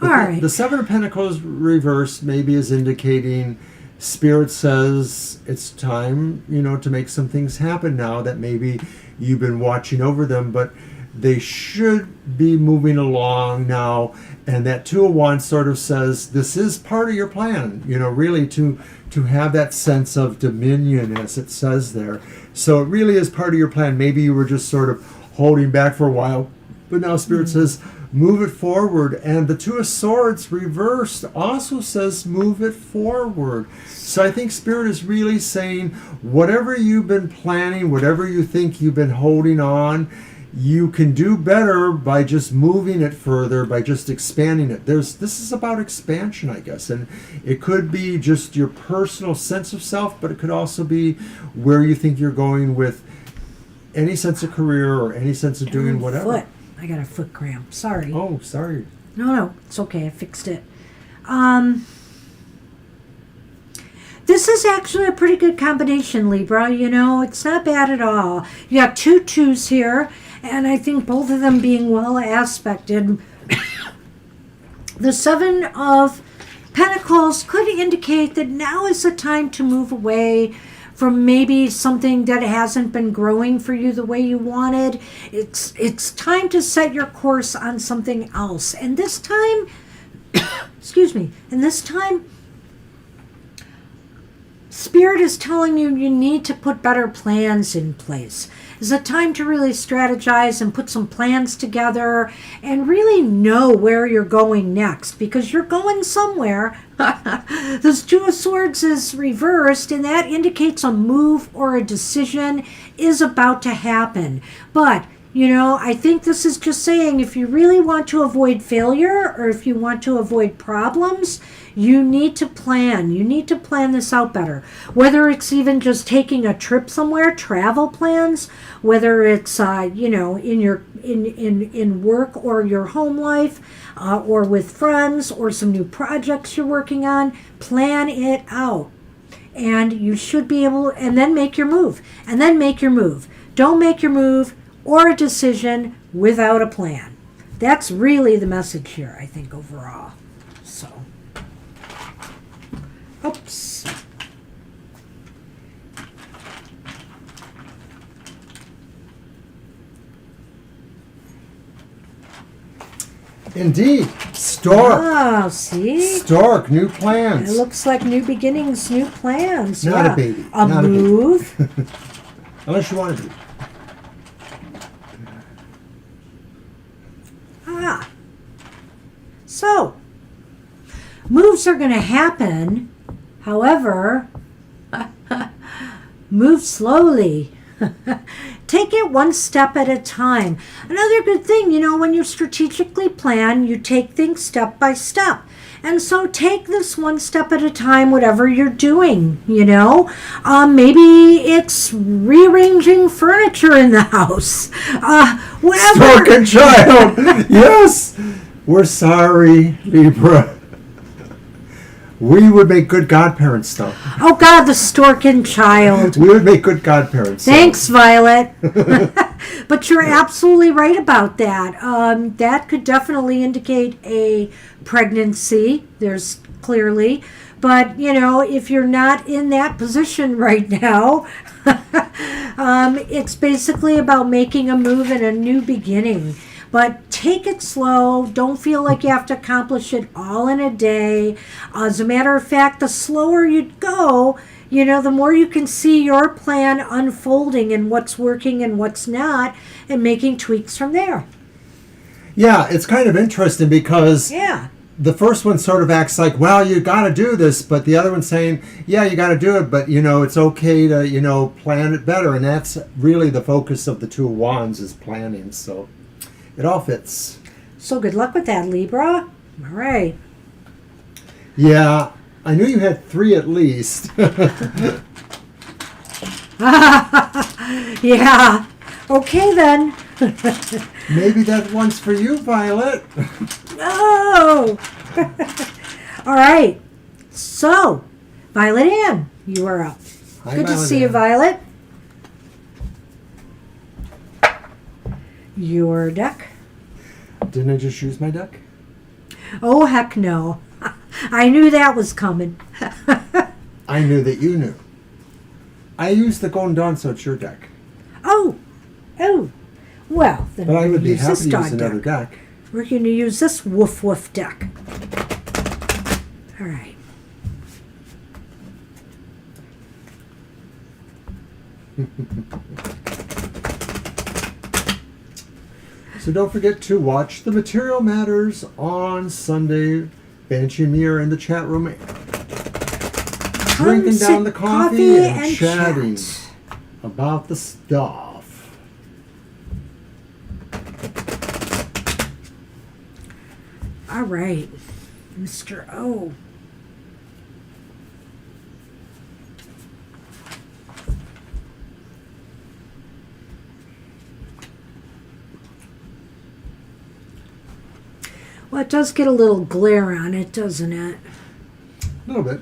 All right. The Seven of Pentacles reversed maybe is indicating Spirit says it's time, you know, to make some things happen now that maybe you've been watching over them, but they should be moving along now. And that Two of Wands sort of says this is part of your plan, you know, really to have that sense of dominion, as it says there. So it really is part of your plan. Maybe you were just sort of holding back for a while, but now Spirit says move it forward. And the Two of Swords reversed also says move it forward. So I think Spirit is really saying whatever you've been planning, whatever you think you've been holding on, you can do better by just moving it further, by just expanding it. This is about expansion, I guess. And it could be just your personal sense of self, but it could also be where you think you're going with any sense of career or any sense of doing whatever. I got a foot cramp. Sorry. Oh, sorry. No, it's okay. I fixed it. This is actually a pretty good combination, Libra. You know, it's not bad at all. You got two twos here, and I think both of them being well aspected. The Seven of Pentacles could indicate that now is the time to move away from maybe something that hasn't been growing for you the way you wanted. It's time to set your course on something else. And this time, excuse me, and this time, Spirit is telling you you need to put better plans in place. It's a time to really strategize and put some plans together and really know where you're going next, because you're going somewhere. This Two of Swords is reversed, and that indicates a move or a decision is about to happen. But you know, I think this is just saying if you really want to avoid failure or if you want to avoid problems, you need to plan. You need to plan this out better. Whether it's even just taking a trip somewhere, travel plans, whether it's you know, in your in work or your home life, or with friends or some new projects you're working on, plan it out. And you should be able, and then make your move. And then make your move. Don't make your move or a decision without a plan. That's really the message here, I think, overall. So, oops. Indeed. Stork. Oh, see? Stork, new plans. It looks like new beginnings, new plans. Not yeah. a baby. A Not move. A baby. Unless you want to be. So, moves are going to happen. However, move slowly. Take it one step at a time. Another good thing, you know, when you strategically plan, you take things step by step. And so take this one step at a time, whatever you're doing, you know. Maybe it's rearranging furniture in the house. Whatever. Stork and child. Yes. We're sorry, Libra. We would make good godparents, though. Oh, God, the stork and child. We would make good godparents. Thanks, Violet. But you're absolutely right about that. That could definitely indicate a pregnancy. There's clearly. But, you know, if you're not in that position right now, it's basically about making a move and a new beginning. But take it slow. Don't feel like you have to accomplish it all in a day. As a matter of fact, the slower you go, You know, the more you can see your plan unfolding and what's working and what's not, and making tweaks from there. Yeah, it's kind of interesting because Yeah. the first one sort of acts like, well, you got to do this, but the other one's saying, yeah, you got to do it, but, it's okay to, plan it better. And that's really the focus of the Two of Wands is planning. So it all fits. So good luck with that, Libra. All right. Yeah, I knew you had 3 at least. Yeah. Okay, then. Maybe that one's for you, Violet. Oh. All right. So, Violet Ann, you are up. Hi, Good to Violet see you, Ann. Violet. Your deck. Didn't I just use my deck? Oh, heck no. I knew that was coming. I knew that you knew. I used the Golden Dawn, so it's your deck. Oh. Well, then But I we're would going be to use happy this to dog use another deck. deck. We're going to use this woof woof deck. All right. So don't forget to watch the Material Matters on Sunday. Banshee and me are in the chat room drinking Sit, down the coffee and chat. chatting about the stuff. All right, Mr. O. Well, it does get a little glare on it, doesn't it? A little bit.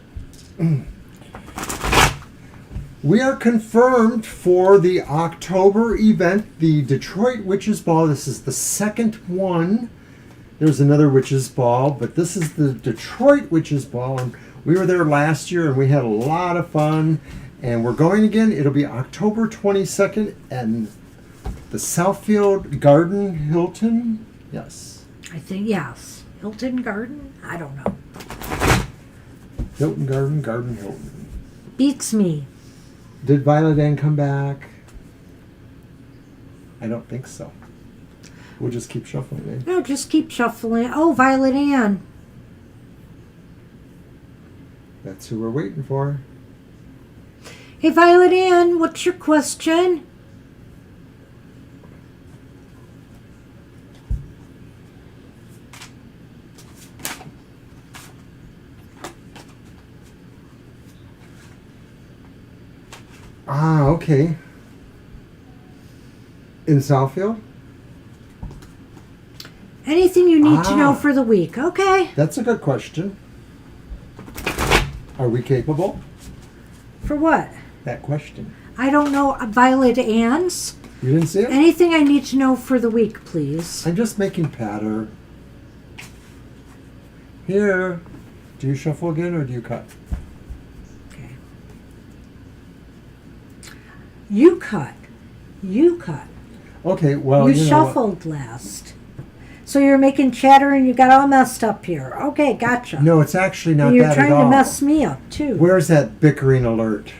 We are confirmed for the October event, the Detroit Witches Ball. This is the second one. There's another Witches Ball, but this is the Detroit Witches Ball. And we were there last year and we had a lot of fun. And we're going again. It'll be October 22nd and the Southfield Garden Hilton. Yes. I think, yes. Hilton Garden? I don't know. Hilton Garden Hilton. Beats me. Did Violet Ann come back? I don't think so. We'll just keep shuffling, eh? No, just keep shuffling. Oh, Violet Ann. That's who we're waiting for. Hey, Violet Ann, what's your question? Ah, okay. In Southfield? Anything you need to know Ah. for the week. Okay. That's a good question. Are we capable? For what? That question. I don't know. Violet Ann's? You didn't see it? Anything I need to know for the week, please. I'm just making patter. Here. Do you shuffle again or do you cut? Okay. You cut. You cut. Okay, well, you you know shuffled last. So you're making chatter and you got all messed up here. Okay, gotcha. what? No, it's actually not And you're that trying at all. to mess me up, too. Where's that bickering alert?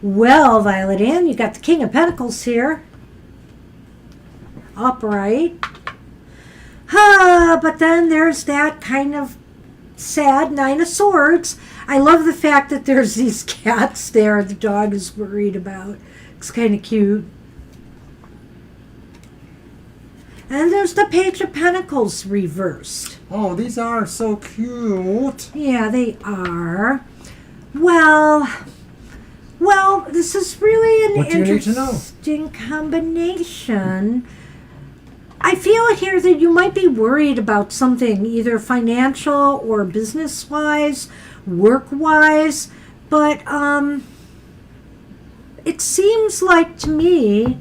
Well, Violet Ann, you got the King of Pentacles here. Upright. But then there's that kind of sad Nine of Swords. I love the fact that there's these cats there the dog is worried about. It's kind of cute. And there's the Page of Pentacles reversed. Oh, these are so cute. Yeah, they are. Well, this is really an What do you need to know? interesting combination. I feel here that you might be worried about something, either financial or business-wise, work-wise, but it seems like to me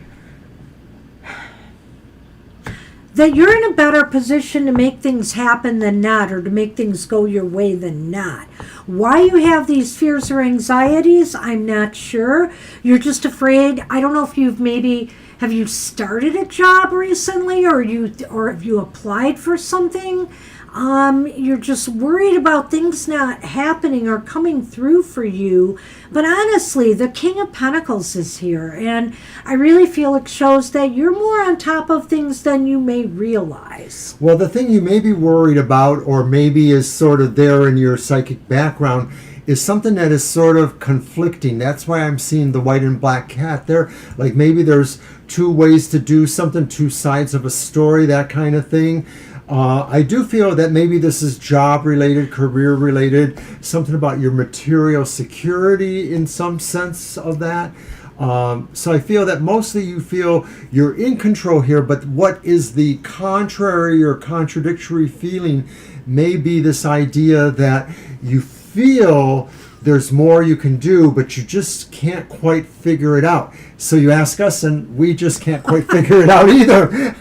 that you're in a better position to make things happen than not, or to make things go your way than not. Why you have these fears or anxieties, I'm not sure. You're just afraid. I don't know if you've maybe have you started a job recently, or have you applied for something? You're just worried about things not happening or coming through for you. But honestly, the King of Pentacles is here, and I really feel it shows that you're more on top of things than you may realize. Well, the thing you may be worried about, or maybe is sort of there in your psychic background, is something that is sort of conflicting. That's why I'm seeing the white and black cat there. Like maybe there's two ways to do something, two sides of a story, that kind of thing. I do feel that maybe this is job related, career related, something about your material security in some sense of that. So I feel that mostly you feel you're in control here, but what is the contrary or contradictory feeling may be this idea that you feel there's more you can do, but you just can't quite figure it out. So you ask us, and we just can't quite figure it out either.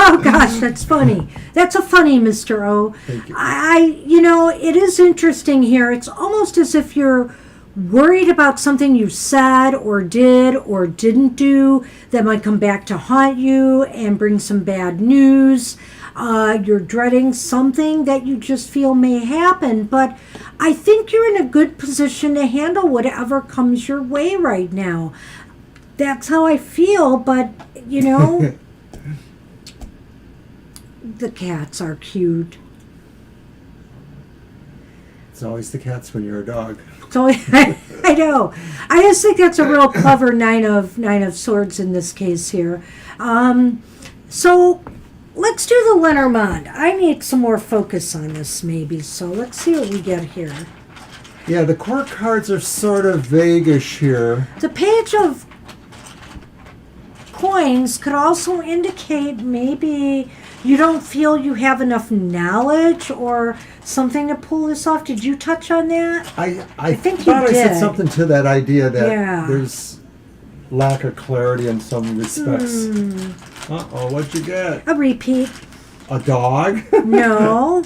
Oh gosh, that's funny. That's a funny, Mr. O. Thank You. It is interesting here. It's almost as if you're worried about something you said or did or didn't do that might come back to haunt you and bring some bad news. You're dreading something that you just feel may happen, but I think you're in a good position to handle whatever comes your way right now. That's how I feel, but the cats are cute. It's always the cats when you're a dog. So I know. I just think that's a real clever nine of swords in this case here. So let's do the Lenormand. I need some more focus on this maybe. So let's see what we get here. Yeah, the court cards are sort of vaguish here. The Page of Coins could also indicate maybe you don't feel you have enough knowledge or something to pull this off. Did you touch on that? I think thought you I said did. something to that idea that Yeah. there's lack of clarity in some respects. Uh-oh, what'd you get? A repeat. A dog? No.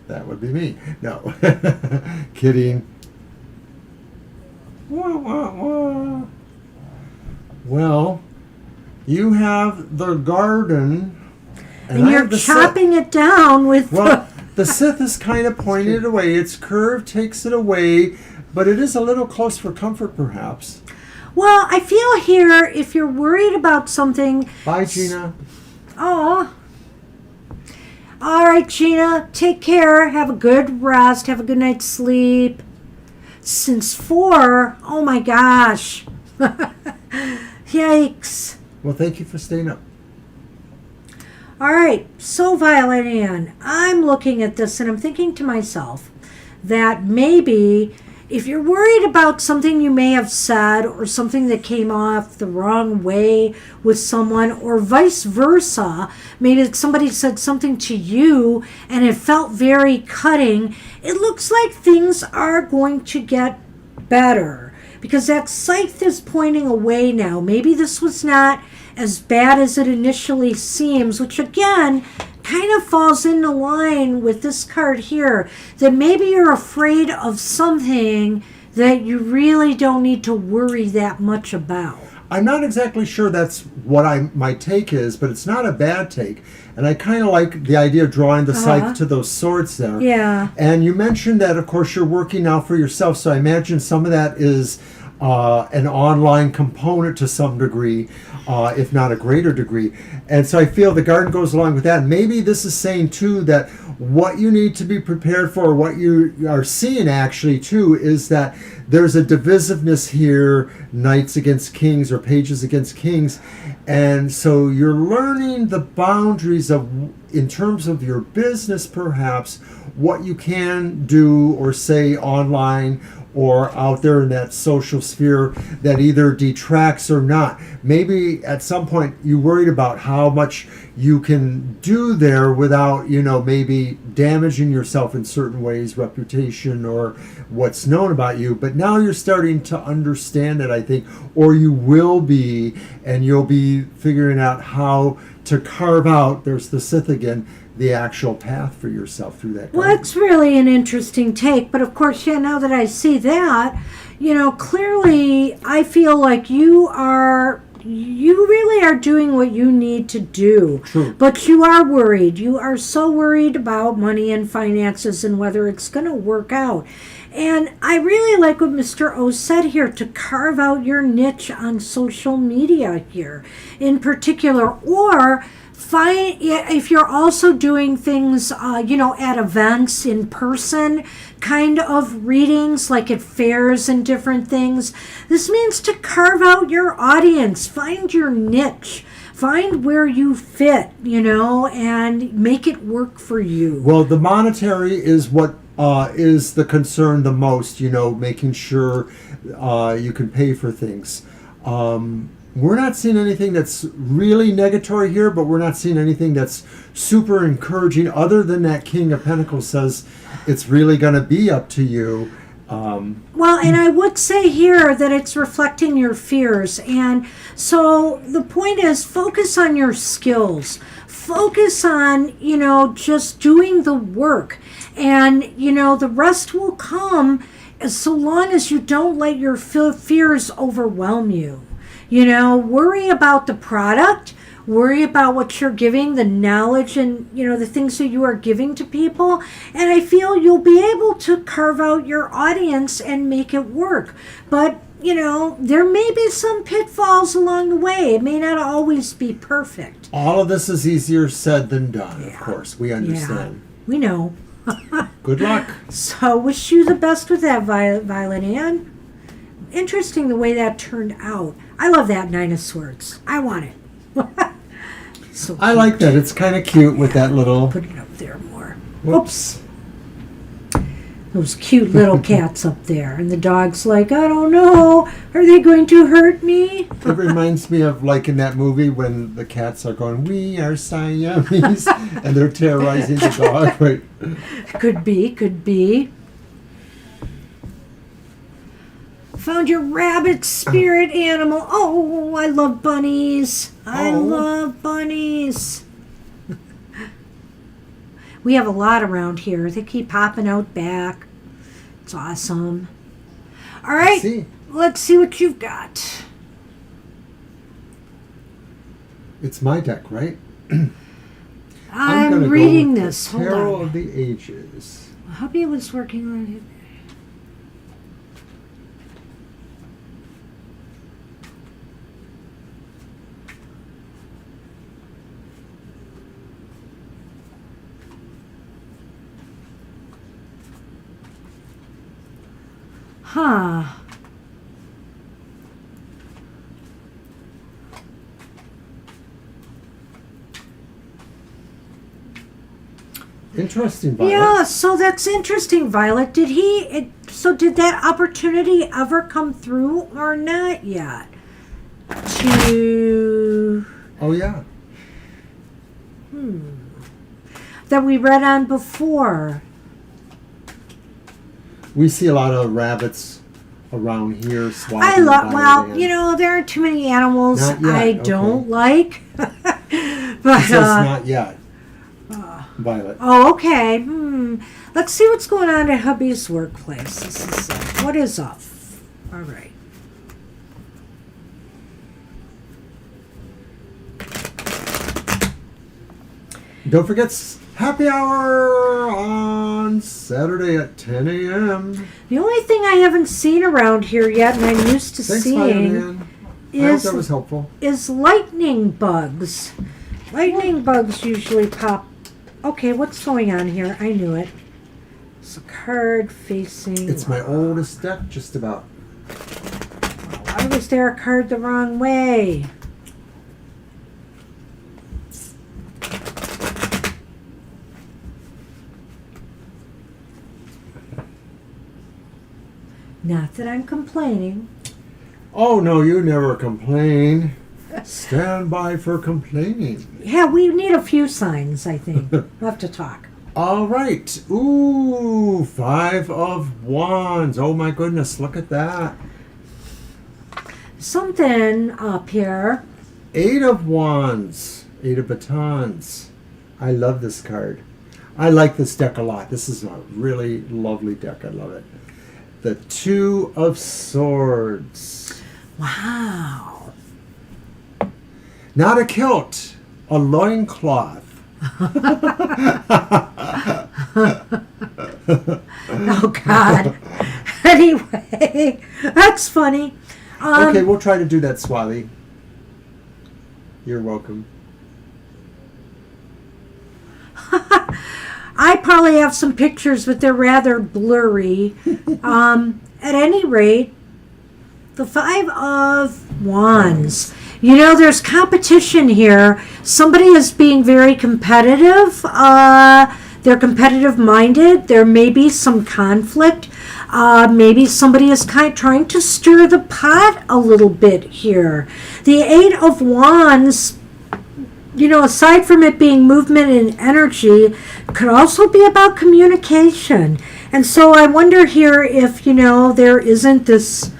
That would be me. No. Kidding. Wah, wah, wah. Well, you have the garden. And I you're have the chopping it down with Well, the Sith is kind of pointing it away. Its curve takes it away, but it is a little close for comfort, perhaps. Well, I feel here, if you're worried about something... Bye, Gina. Oh. All right, Gina. Take care. Have a good rest. Have a good night's sleep. Since 4? Oh, my gosh. Yikes. Well, thank you for staying up. All right. So, Violet Ann, I'm looking at this and I'm thinking to myself that maybe... if you're worried about something you may have said or something that came off the wrong way with someone or vice versa, maybe somebody said something to you and it felt very cutting, it looks like things are going to get better because that scythe is pointing away now. Maybe this was not as bad as it initially seems, which again kind of falls into line with this card here, that maybe you're afraid of something that you really don't need to worry that much about. I'm not exactly sure that's what my take is, but it's not a bad take. And I kind of like the idea of drawing the scythe to those swords there. Yeah. And you mentioned that, of course, you're working now for yourself, so I imagine some of that is an online component to some degree, if not a greater degree. And so I feel the garden goes along with that. And maybe this is saying, too, that what you need to be prepared for, what you are seeing actually, too, is that there's a divisiveness here, knights against kings or pages against kings. And so you're learning the boundaries of, in terms of your business, perhaps, what you can do or say online or out there in that social sphere that either detracts or not. Maybe at some point you worried about how much you can do there without, maybe damaging yourself in certain ways, reputation or what's known about you. But now you're starting to understand it, I think, or you will be, and you'll be figuring out how to carve out, there's the Sith again, the actual path for yourself through that. Well, it's really an interesting take. But of course, yeah, now that I see that, clearly I feel like you really are doing what you need to do. True. But you are worried. You are so worried about money and finances and whether it's going to work out. And I really like what Mr. O said here, to carve out your niche on social media here in particular, or find, if you're also doing things, at events in person, kind of readings like at fairs and different things. This means to carve out your audience, find your niche, find where you fit, and make it work for you. Well, the monetary is what is the concern the most, making sure you can pay for things. We're not seeing anything that's really negatory here, but we're not seeing anything that's super encouraging, other than that King of Pentacles says it's really going to be up to you. Well, and I would say here that it's reflecting your fears. And so the point is, focus on your skills. Focus on, just doing the work. And, the rest will come so long as you don't let your fears overwhelm you. Worry about the product. Worry about what you're giving, the knowledge and, the things that you are giving to people. And I feel you'll be able to carve out your audience and make it work. But, there may be some pitfalls along the way. It may not always be perfect. All of this is easier said than done, of course. We understand. Yeah, we know. Good luck. So, wish you the best with that, Violet Ann. Interesting the way that turned out. I love that Nine of Swords. I want it. So I like that. It's kind of cute with that little... Put it up there more. Whoops. Those cute little cats up there. And the dog's like, I don't know. Are they going to hurt me? It reminds me of like in that movie when the cats are going, we are Siamese, and they're terrorizing the dog. Right? Could be. Found your rabbit spirit animal. Oh, I love bunnies. I love bunnies. We have a lot around here. They keep popping out back. It's awesome. All right. Let's see what you've got. It's my deck, right? I'm reading this. Hold Tarot on. of the Ages. Hubby was working on it. Huh. Interesting, Violet. Yeah, so that's interesting, Violet. Did did that opportunity ever come through or not yet? Oh, yeah. That we read on before. We see a lot of rabbits around here swapping. There aren't too many animals I don't like. But it says not yet. Violet. Oh, okay. Let's see what's going on at hubby's workplace. This is what is up. All right. Don't forget happy hour on Saturday at 10 a.m. The only thing I haven't seen around here yet, and I'm used to seeing, I hope that was helpful. is lightning bugs. Lightning bugs usually pop. Okay, what's going on here? I knew it. It's a card facing... It's my oldest deck, just about. Why was there a card the wrong way? Not that I'm complaining. Oh, no, you never complain. Stand by for complaining. Yeah, we need a few signs, I think. We'll have to talk. All right. Ooh, 5 of Wands. Oh, my goodness. Look at that. Something up here. 8 of Wands. Eight of Batons. I love this card. I like this deck a lot. This is a really lovely deck. I love it. The Two of Swords. Wow. Not a kilt, a loincloth. Oh, God. Anyway, that's funny. Okay, we'll try to do that, Swati. You're welcome. I probably have some pictures, but they're rather blurry. At any rate, the Five of Wands. You know, there's competition here. Somebody is being very competitive. They're competitive-minded. There may be some conflict. Maybe somebody is trying to stir the pot a little bit here. The Eight of Wands, you know, aside from it being movement and energy, could also be about communication. And so I wonder here if, you know, there isn't this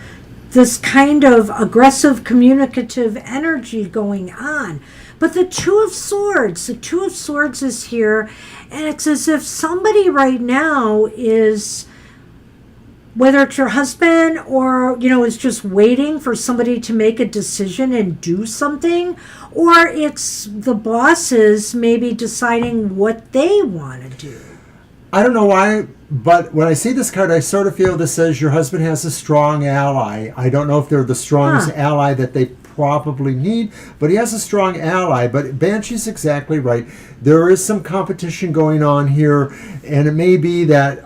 kind of aggressive communicative energy going on. But the Two of Swords is here, and it's as if somebody right now is, whether it's your husband or, you know, is just waiting for somebody to make a decision and do something, or it's the bosses maybe deciding what they want to do. I don't know why, but when I see this card, I sort of feel this says your husband has a strong ally. I don't know if they're the strongest ally that they probably need, but he has a strong ally. But Banshee's exactly right. There is some competition going on here, and it may be that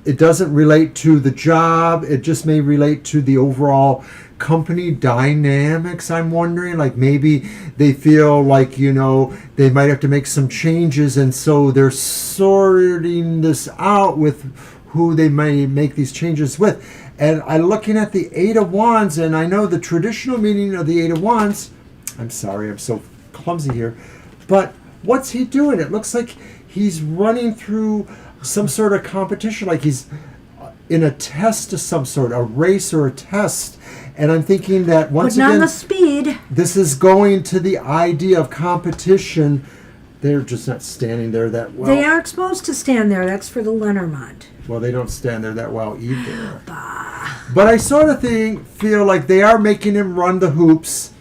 it doesn't relate to the job. It just may relate to the overall company dynamics. I'm wondering, like, maybe they feel like, you know, they might have to make some changes, and so they're sorting this out with who they may make these changes with. And I'm looking at the Eight of Wands, and I know the traditional meaning of the Eight of Wands. I'm sorry, I'm so clumsy here. But what's he doing? It looks like he's running through some sort of competition, like he's in a test of some sort, a race or a test. And I'm thinking that once Putting again, on the speed. This is going to the idea of competition. They're just not standing there that well. They aren't supposed to stand there. That's for the Lenormand. Well, they don't stand there that well either. But I sort of feel like they are making him run the hoops.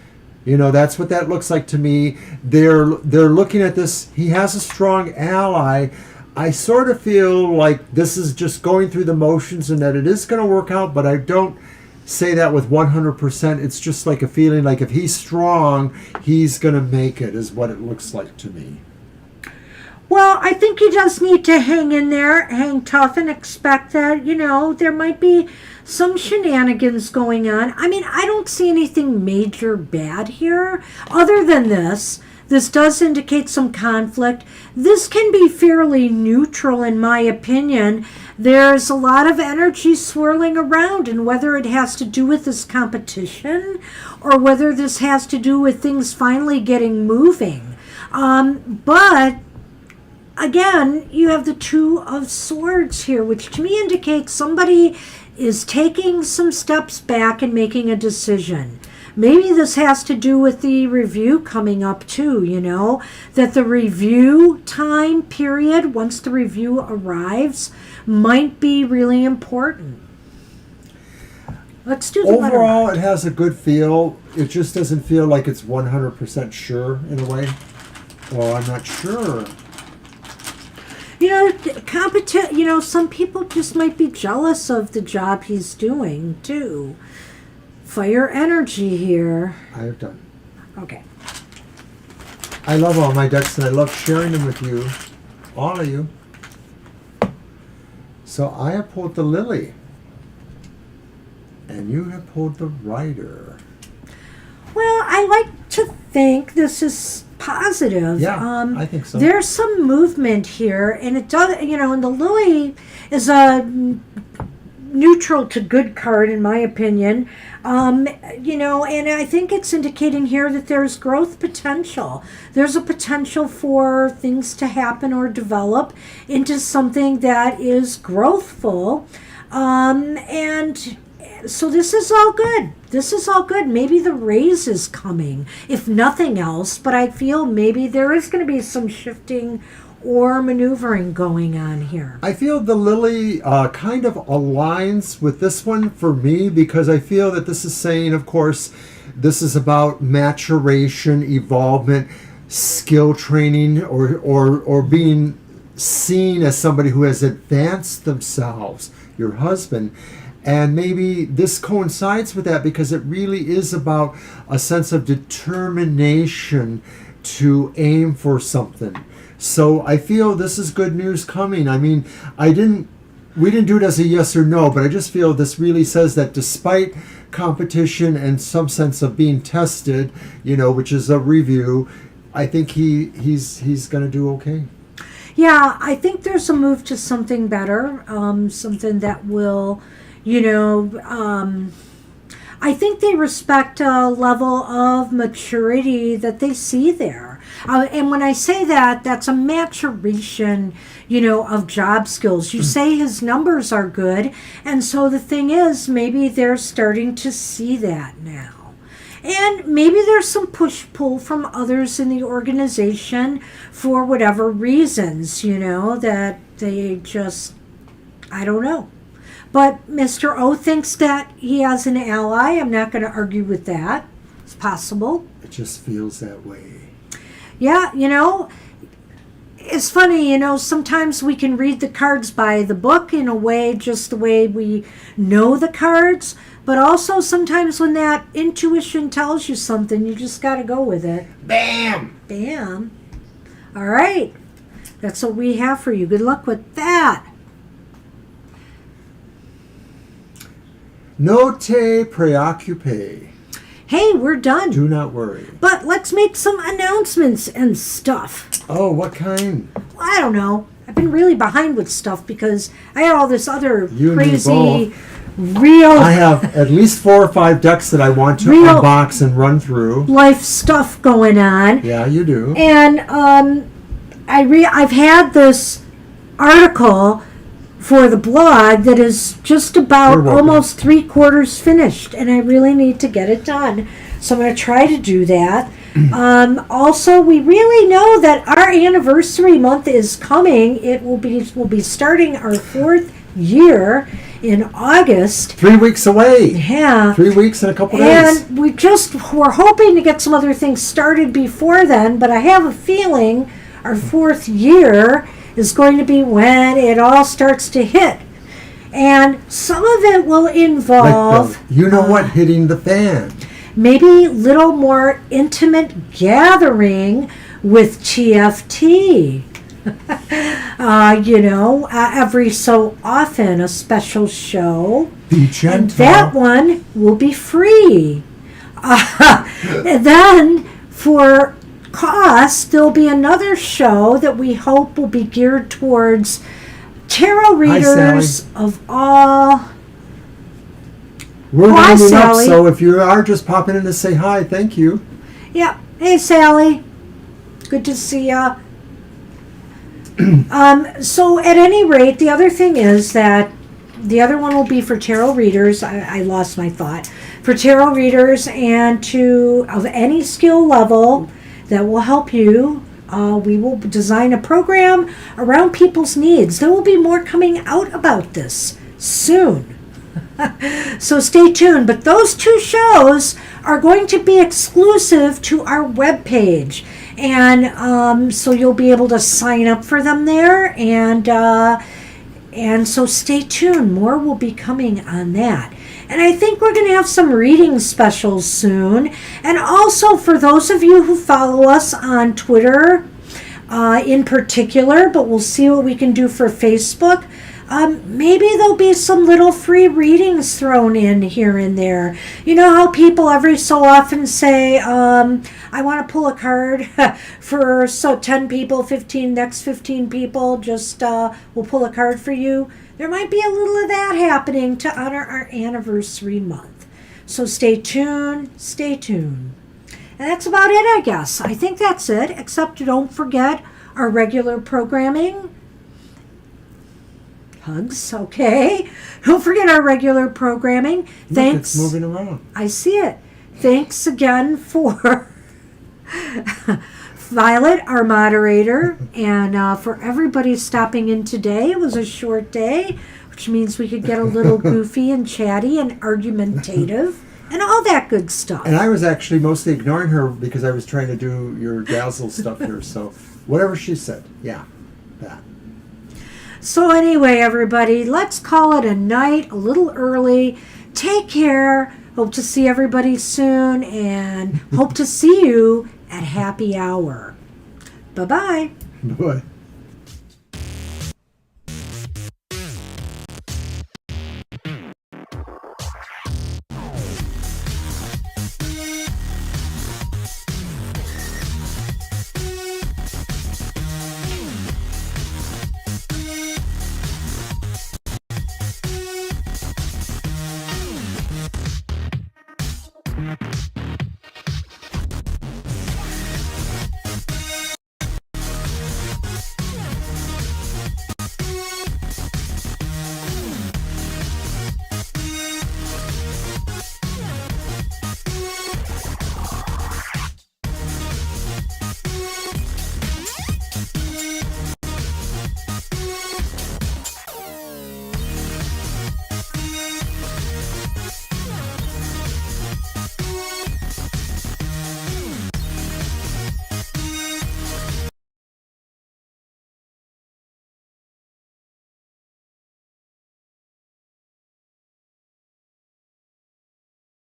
You know, that's what that looks like to me. They're looking at this. He has a strong ally. I sort of feel like this is just going through the motions and that it is going to work out, but I don't say that with 100%. It's just like a feeling like if he's strong, he's going to make it, is what it looks like to me. Well, I think he does need to hang in there, hang tough, and expect that, you know, there might be some shenanigans going on. I mean, I don't see anything major bad here. Other than this does indicate some conflict. This can be fairly neutral, in my opinion. There's a lot of energy swirling around, and whether it has to do with this competition or whether this has to do with things finally getting moving. But again, you have the Two of Swords here, which to me indicates somebody is taking some steps back and making a decision. Maybe this has to do with the review coming up too, you know, that the review time period, once the review arrives, might be really important. Let's do the overall, it has a good feel. It just doesn't feel like it's 100% sure in a way. Well, I'm not sure. You know, some people just might be jealous of the job he's doing too. Fire energy here. I have done. Okay. I love all my decks, and I love sharing them with you, all of you. So I have pulled the Lily, and you have pulled the Rider. Well, I like to think this is positive. Yeah, I think so. There's some movement here, and it does, you know, and the Lily is a neutral to good card, in my opinion. You know, and I think it's indicating here that there's growth potential. There's a potential for things to happen or develop into something that is growthful. And So this is all good. This is all good. Maybe the raise is coming, if nothing else, but I feel maybe there is going to be some shifting or maneuvering going on here. I feel the lily kind of aligns with this one for me, because I feel that this is saying, of course, this is about maturation, evolvement, skill training, or being seen as somebody who has advanced themselves, your husband. And maybe this coincides with that, because it really is about a sense of determination to aim for something. So I feel this is good news coming. I mean, we didn't do it as a yes or no, but I just feel this really says that despite competition and some sense of being tested, which is a review, I think he's going to do okay. Yeah, I think there's a move to something better, something that will, I think they respect a level of maturity that they see there. And when I say that, that's a maturation, of job skills. You say his numbers are good, and so the thing is, maybe they're starting to see that now. And maybe there's some push-pull from others in the organization for whatever reasons, that they just, I don't know. But Mr. O thinks that he has an ally. I'm not going to argue with that. It's possible. It just feels that way. Yeah, it's funny, sometimes we can read the cards by the book in a way, just the way we know the cards. But also sometimes when that intuition tells you something, you just got to go with it. Bam! Bam. All right. That's what we have for you. Good luck with that. Note preoccupe. Hey, we're done. Do not worry. But let's make some announcements and stuff. Oh, what kind? Well, I don't know. I've been really behind with stuff because I had all this other You crazy, real I have at least 4 or 5 decks that I want to unbox and run through. life stuff going on. Yeah, you do. And I've had this article for the blog that is just about almost 3/4 finished, and I really need to get it done. So I'm going to try to do that. Also, we really know that our anniversary month is coming. We'll be starting our 4th year in August. 3 weeks away. Yeah. 3 weeks and a couple days. And we're hoping to get some other things started before then, but I have a feeling our 4th year is going to be when it all starts to hit. And some of it will involve... hitting the fan. Maybe a little more intimate gathering with TFT. Every so often a special show. Be gentle. And that one will be free. And then for cost, there'll be another show that we hope will be geared towards tarot readers of all. We're winding up, Sally. so if you are just popping in to say hi, thank you. Yeah. Hey, Sally. Good to see ya. So at any rate, the other thing is that the other one will be for tarot readers. I lost my thought. For tarot readers and of any skill level that will help you. We will design a program around people's needs. There will be more coming out about this soon. So stay tuned. But those 2 shows are going to be exclusive to our webpage. And so you'll be able to sign up for them there. And so stay tuned. More will be coming on that. And I think we're going to have some reading specials soon. And also for those of you who follow us on Twitter in particular, but we'll see what we can do for Facebook. Maybe there'll be some little free readings thrown in here and there. You know how people every so often say, I want to pull a card for 10 people, 15, next 15 people, we'll pull a card for you. There might be a little of that happening to honor our anniversary month. So stay tuned, stay tuned. And that's about it, I guess. I think that's it, except don't forget our regular programming. Hugs, okay. Don't forget our regular programming. Thanks. It's moving around. I see it. Thanks again for Violet, our moderator, and for everybody stopping in today. It was a short day, which means we could get a little goofy and chatty and argumentative and all that good stuff. And I was actually mostly ignoring her because I was trying to do your dazzle stuff here. So whatever she said, yeah, that. So anyway, everybody, let's call it a night, a little early. Take care. Hope to see everybody soon, and hope to see you at happy hour. Bye-bye. Bye.